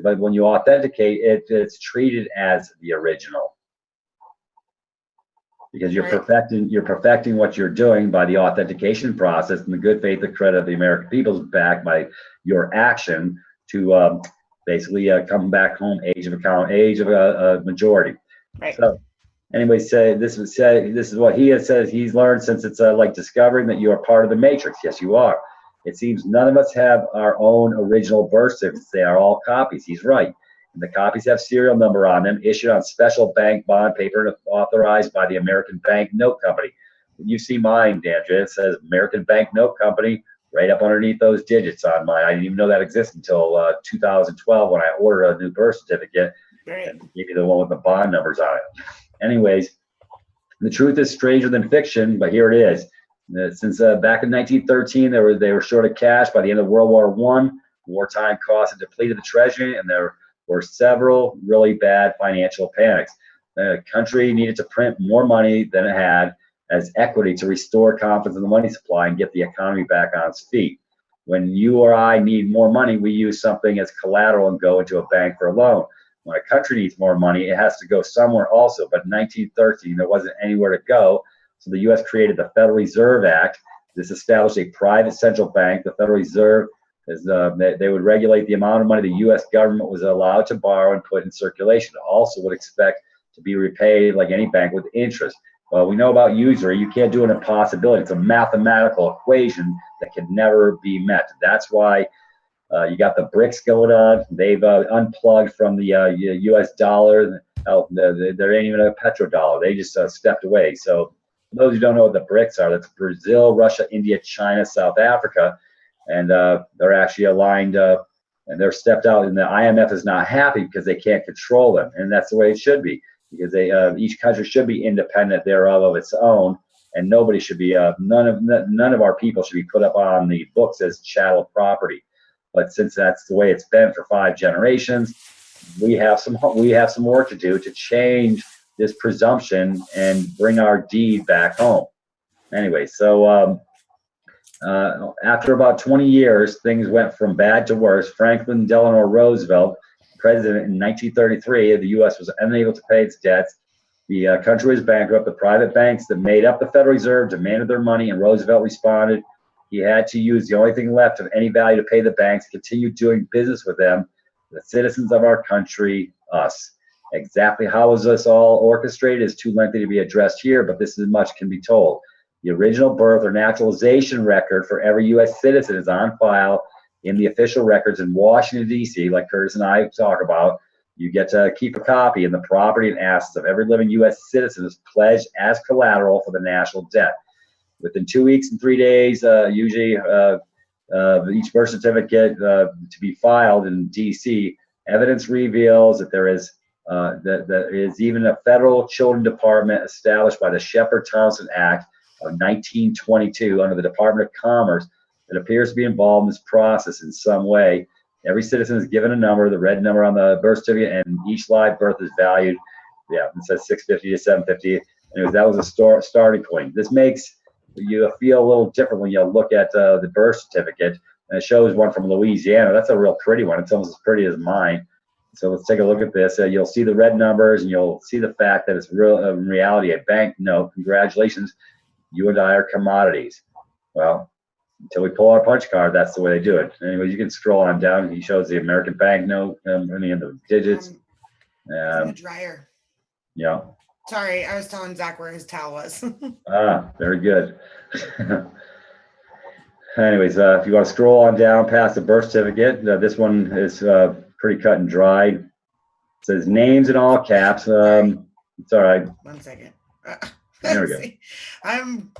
but when you authenticate, it's treated as the original. Because you're perfecting what you're doing by the authentication process, and the good faith and credit of the American people is backed by your action to basically come back home, age of a majority. Right. So, anyway, this is what he has said he's learned since it's like discovering that you are part of the matrix. Yes, you are. It seems none of us have our own original birth certificates. They are all copies. He's right. And the copies have serial number on them, issued on special bank bond paper and authorized by the American Bank Note Company. When you see mine, Andrea, it says American Bank Note Company, right up underneath those digits on my. I didn't even know that existed until 2012 when I ordered a new birth certificate. Right. And gave me the one with the bond numbers on it. Anyways, the truth is stranger than fiction, but here it is. Since back in 1913, they were short of cash. By the end of World War I, wartime costs had depleted the treasury, and there were several really bad financial panics. The country needed to print more money than it had as equity to restore confidence in the money supply and get the economy back on its feet. When you or I need more money, we use something as collateral and go into a bank for a loan. When a country needs more money, it has to go somewhere also. But in 1913, there wasn't anywhere to go. So the U.S. created the Federal Reserve Act. This established a private central bank. The Federal Reserve, they would regulate the amount of money the U.S. government was allowed to borrow and put in circulation. It also would expect to be repaid like any bank with interest. Well, we know about usury. You can't do an impossibility. It's a mathematical equation that can never be met. That's why you got the BRICS going on. They've unplugged from the U.S. dollar. There ain't even a petrodollar. They just stepped away. So for those who don't know what the BRICS are, that's Brazil, Russia, India, China, South Africa. And they're actually aligned and they're stepped out. And the IMF is not happy because they can't control them. And that's the way it should be, because each country should be independent thereof of its own. And nobody should be, none of our people should be put up on the books as chattel property. But since that's the way it's been for 5 generations, we have some work to do to change this presumption and bring our deed back home. Anyway, so after about 20 years, things went from bad to worse. Franklin Delano Roosevelt, president in 1933, the U.S. was unable to pay its debts. The country was bankrupt. The private banks that made up the Federal Reserve demanded their money, and Roosevelt responded. He had to use the only thing left of any value to pay the banks, continue doing business with them, the citizens of our country, us. Exactly how was this all orchestrated is too lengthy to be addressed here, but this is much can be told. The original birth or naturalization record for every U.S. citizen is on file in the official records in Washington, D.C., like Curtis and I talk about. You get to keep a copy, and the property and assets of every living U.S. citizen is pledged as collateral for the national debt. Within 2 weeks and 3 days, usually each birth certificate to be filed in D.C., evidence reveals that there is even a federal children department established by the Shepard-Townsend Act of 1922 under the Department of Commerce that appears to be involved in this process in some way. Every citizen is given a number, the red number on the birth certificate, and each live birth is valued. Yeah, it says 650 to 750. Anyways, that was a starting point. This makes you feel a little different when you look at the birth certificate, and it shows one from Louisiana. That's a real pretty one. It's almost as pretty as mine. So let's take a look at this. You'll see the red numbers, and you'll see the fact that it's real in reality a bank note. Congratulations, you and I are commodities. Well, until we pull our punch card, that's the way they do it. Anyway, you can scroll on down. He shows the American bank note, any of the digits. The dryer. Yeah. Sorry, I was telling Zach where his towel was. Very good. Anyways, if you want to scroll on down past the birth certificate, this one is pretty cut and dry. It says names in all caps. It's all right. 1 second. There we go. I'm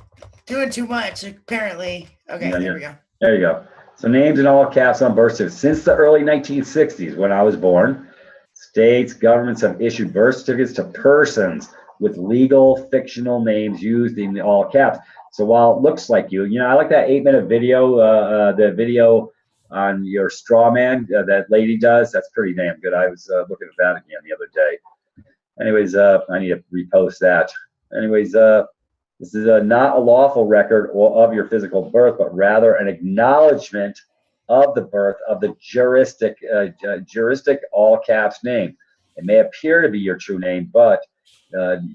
doing too much, apparently. Okay, there we go. There you go. So names in all caps on birth certificates. Since the early 1960s, when I was born, states, governments have issued birth certificates to persons with legal fictional names used in all caps. So while it looks like you know, I like that 8-minute video, the video on your straw man that lady does. That's pretty damn good. I was looking at that again the other day. Anyways, I need to repost that. Anyways, this is not a lawful record of your physical birth, but rather an acknowledgement of the birth of the juristic all caps name. It may appear to be your true name, but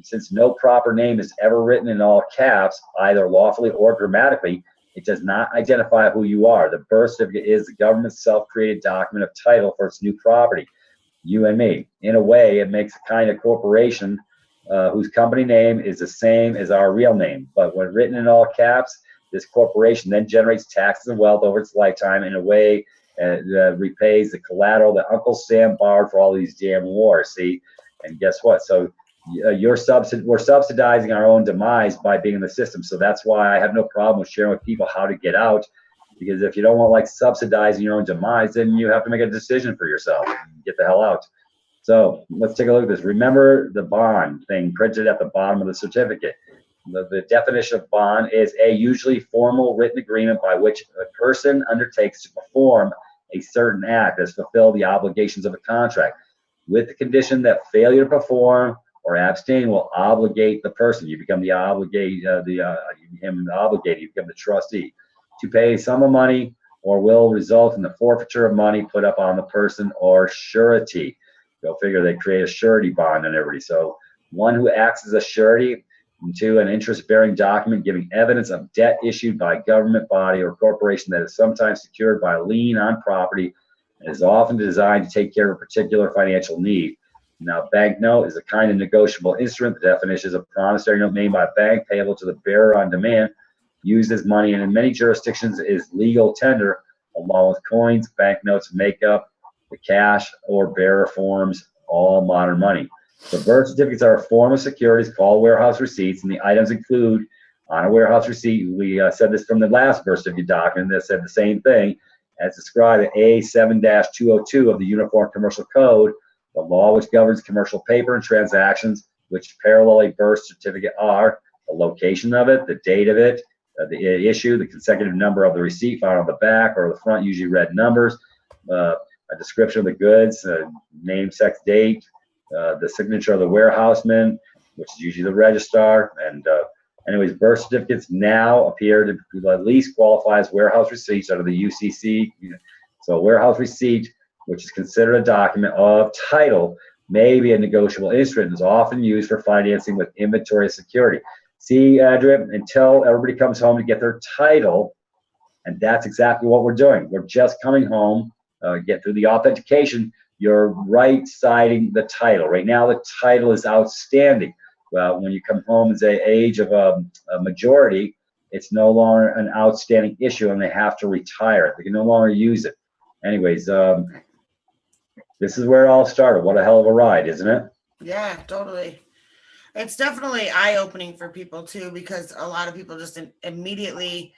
since no proper name is ever written in all caps, either lawfully or grammatically, it does not identify who you are. The birth certificate is the government's self-created document of title for its new property, you and me. In a way, it makes a kind of corporation whose company name is the same as our real name. But when written in all caps, this corporation then generates taxes and wealth over its lifetime in a way that repays the collateral that Uncle Sam borrowed for all these damn wars. See, and guess what? So we're subsidizing our own demise by being in the system. So that's why I have no problem with sharing with people how to get out. because if you don't want like subsidizing your own demise, then you have to make a decision for yourself and get the hell out. So let's take a look at this. Remember the bond thing printed at the bottom of the certificate. The definition of bond is a usually formal written agreement by which a person undertakes to perform a certain act as fulfill the obligations of a contract, with the condition that failure to perform or abstain will obligate the person. You become the obligate, you become obligated, you become the trustee to pay a sum of money, or will result in the forfeiture of money put up on the person or surety. Go figure, they create a surety bond on everybody. So one who acts as a surety to an interest-bearing document giving evidence of debt issued by a government body or corporation that is sometimes secured by a lien on property and is often designed to take care of a particular financial need. Now, banknote is a kind of negotiable instrument. The definition is a promissory note made by a bank payable to the bearer on demand, used as money, and in many jurisdictions is legal tender, along with coins. Banknotes make up the cash or bearer forms all modern money. So birth certificates are a form of securities called warehouse receipts, and the items include on a warehouse receipt. We said this from the last birth certificate document that said the same thing as described in A7-202 of the Uniform Commercial Code, the law which governs commercial paper and transactions which parallel a birth certificate are the location of it, the date of it, the issue, the consecutive number of the receipt found on the back or the front, usually red numbers, a description of the goods, name, sex, date, the signature of the warehouseman, which is usually the registrar. And anyways, birth certificates now appear to at least qualify as warehouse receipts under the UCC. So a warehouse receipt, which is considered a document of title, may be a negotiable instrument and is often used for financing with inventory security. See, Andrea, until everybody comes home to get their title, and that's exactly what we're doing. We're just coming home, get through the authentication. You're right-siding the title. Right now, the title is outstanding. Well, when you come home as an age of a majority, it's no longer an outstanding issue, and they have to retire it. They can no longer use it. Anyways, this is where it all started. What a hell of a ride, isn't it? Yeah, totally. It's definitely eye-opening for people, too, because a lot of people just immediately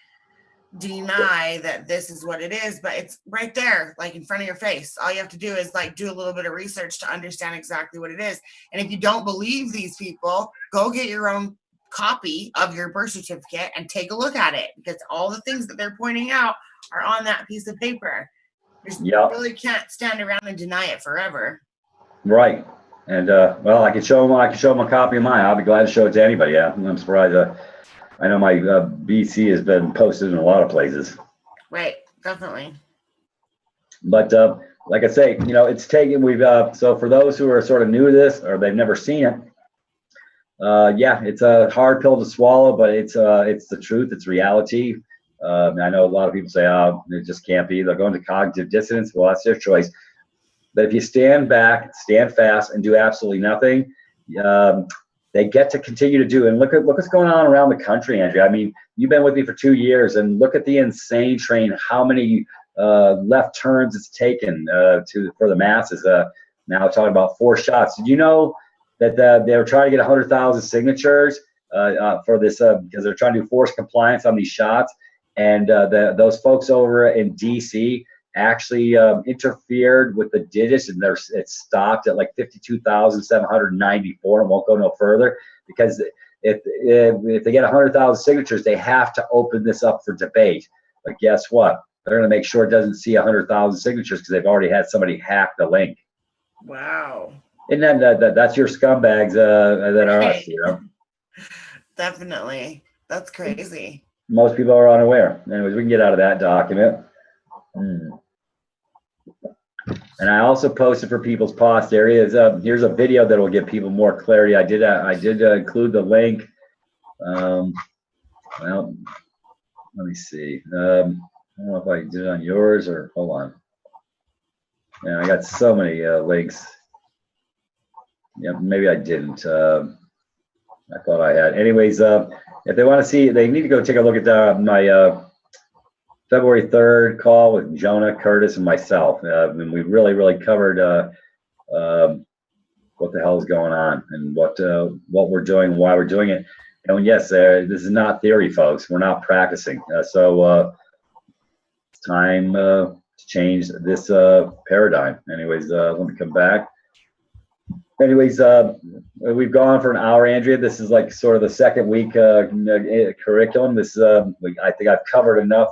deny that this is what it is, but it's right there, like in front of your face. All you have to do is like do a little bit of research to understand exactly what it is. And if you don't believe these people, go get your own copy of your birth certificate and take a look at it, because all the things that they're pointing out are on that piece of paper. You really can't stand around and deny it forever. Right. And well, I can show them a copy of mine. I'll be glad to show it to anybody. Yeah, I'm surprised. I know my BC has been posted in a lot of places. Right, definitely. But like I say, it's taken. So for those who are sort of new to this or they've never seen it, yeah, it's a hard pill to swallow, but it's the truth. It's reality. I know a lot of people say, "Oh, it just can't be." They're going to cognitive dissonance. Well, that's their choice. But if you stand back, stand fast, and do absolutely nothing, they get to continue to do. And look what's going on around the country, Andrea. I mean, you've been with me for 2 years, and look at the insane train. How many left turns it's taken for the masses. Now talking about 4 shots. Did you know that they were trying to get 100,000 signatures for this because they're trying to do forced compliance on these shots? And those folks over in D.C. actually interfered with the digits, and it stopped at like 52,794 and won't go no further, because if they get 100,000 signatures, they have to open this up for debate. But guess what? They're going to make sure it doesn't see 100,000 signatures because they've already had somebody hack the link. Wow. And then that's your scumbags that are us, Definitely. That's crazy. Most people are unaware. Anyways, we can get out of that document. And I also posted for people's posterity. Here's a video that will give people more clarity. I did include the link. Well, let me see. I don't know if I did it on yours or hold on. Yeah, I got so many links. Yeah, maybe I didn't. I thought I had. Anyways, if they want to see, they need to go take a look at my February 3rd call with Jonah, Curtis, and myself. And we really covered what the hell is going on and what we're doing and why we're doing it. And yes, this is not theory, folks. We're not practicing. So time to change this paradigm. Anyways, let me come back. Anyways, we've gone for an hour, Andrea. This is like sort of the second week curriculum. This I think I've covered enough.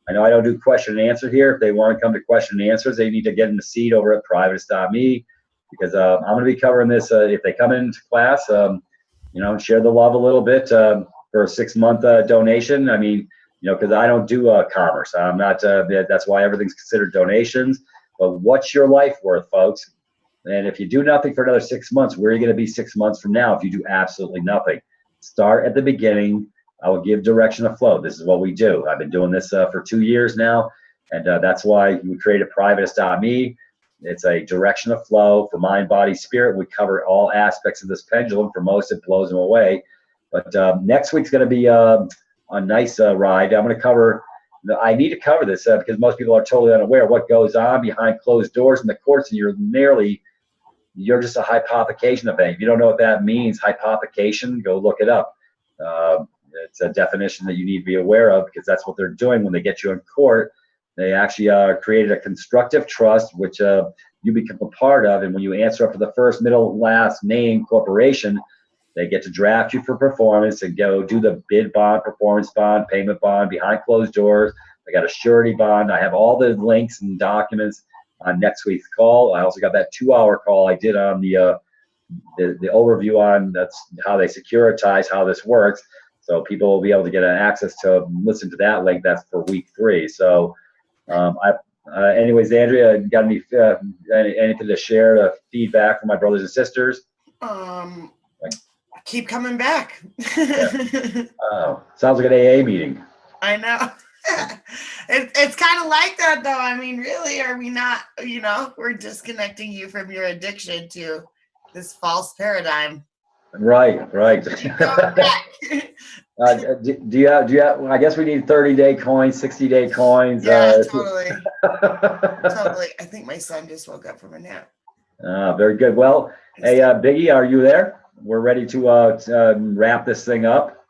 I know I don't do question and answer here. If they want to come to question and answers, they need to get in the seat over at Privatis.Me, because I'm going to be covering this. If they come into class, you know, share the love a little bit for a 6-month donation. I mean, you know, because I don't do commerce. I'm not. That's why everything's considered donations. But what's your life worth, folks? And if you do nothing for another 6 months, where are you going to be 6 months from now if you do absolutely nothing? Start at the beginning. I will give direction of flow. This is what we do. I've been doing this for 2 years now, and that's why we created Privatis.Me. It's a direction of flow for mind, body, spirit. We cover all aspects of this pendulum. For most, it blows them away. But next week's going to be a nice ride. I'm going to cover. I need to cover this because most people are totally unaware of what goes on behind closed doors in the courts, and you're just a hypothecation event. If you don't know what that means, hypothecation, go look it up. It's a definition that you need to be aware of, because that's what they're doing when they get you in court. They actually created a constructive trust, which you become a part of. And when you answer up for the first, middle, last name corporation, they get to draft you for performance and go do the bid bond, performance bond, payment bond behind closed doors. I got a surety bond. I have all the links and documents on next week's call. I also got that 2-hour call I did on the overview on that's how they securitize, how this works. So people will be able to get access to listen to that link. That's for week 3. So anyways, Andrea, got anything to share, to feedback from my brothers and sisters? Keep coming back. Yeah. Oh, sounds like an AA meeting. I know. It's kind of like that, though. I mean, really, are we not? You know, we're disconnecting you from your addiction to this false paradigm. Right. Do you have? I guess we need 30-day coins, 60-day coins. Yeah, totally. Totally. I think my son just woke up from a nap. Very good. Well, hey, Biggie, are you there? We're ready to wrap this thing up.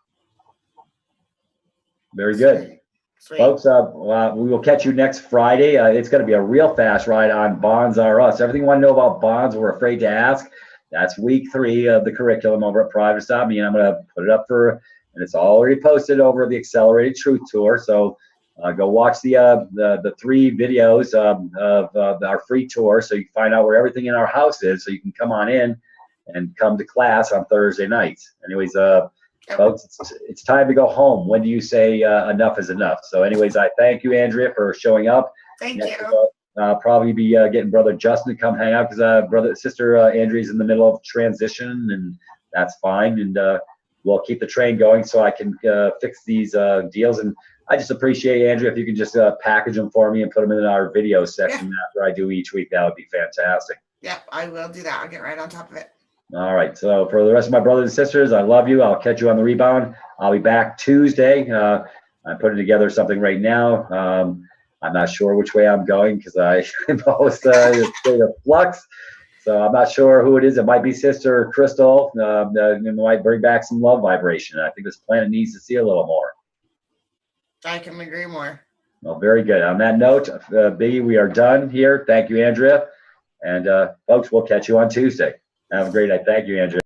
Very good. Sweet. Folks, we will catch you next Friday. It's going to be a real fast ride on Bonds Are Us. Everything you want to know about bonds, we're afraid to ask. That's week 3 of the curriculum over at Privatis.Me, and I'm going to put it up and it's already posted over the Accelerated Truth Tour. So go watch the 3 videos of our free tour, so you can find out where everything in our house is, so you can come on in and come to class on Thursday nights. Anyways, folks, it's time to go home. When do you say enough is enough? So anyways, I thank you, Andrea, for showing up. Thank you. I'll probably be getting brother Justin to come hang out, because sister Andrea's in the middle of transition, and that's fine. And we'll keep the train going so I can fix these deals. And I just appreciate, Andrea, if you can just package them for me and put them in our video section after I do each week. That would be fantastic. Yeah, I will do that. I'll get right on top of it. All right. So for the rest of my brothers and sisters, I love you. I'll catch you on the rebound. I'll be back Tuesday. I'm putting together something right now. I'm not sure which way I'm going, because I'm always in a state of flux. So I'm not sure who it is. It might be Sister Crystal. It might bring back some love vibration. I think this planet needs to see a little more. I can agree more. Well, very good. On that note, Biggie, we are done here. Thank you, Andrea. And folks, we'll catch you on Tuesday. Have a great night. Thank you, Andrea.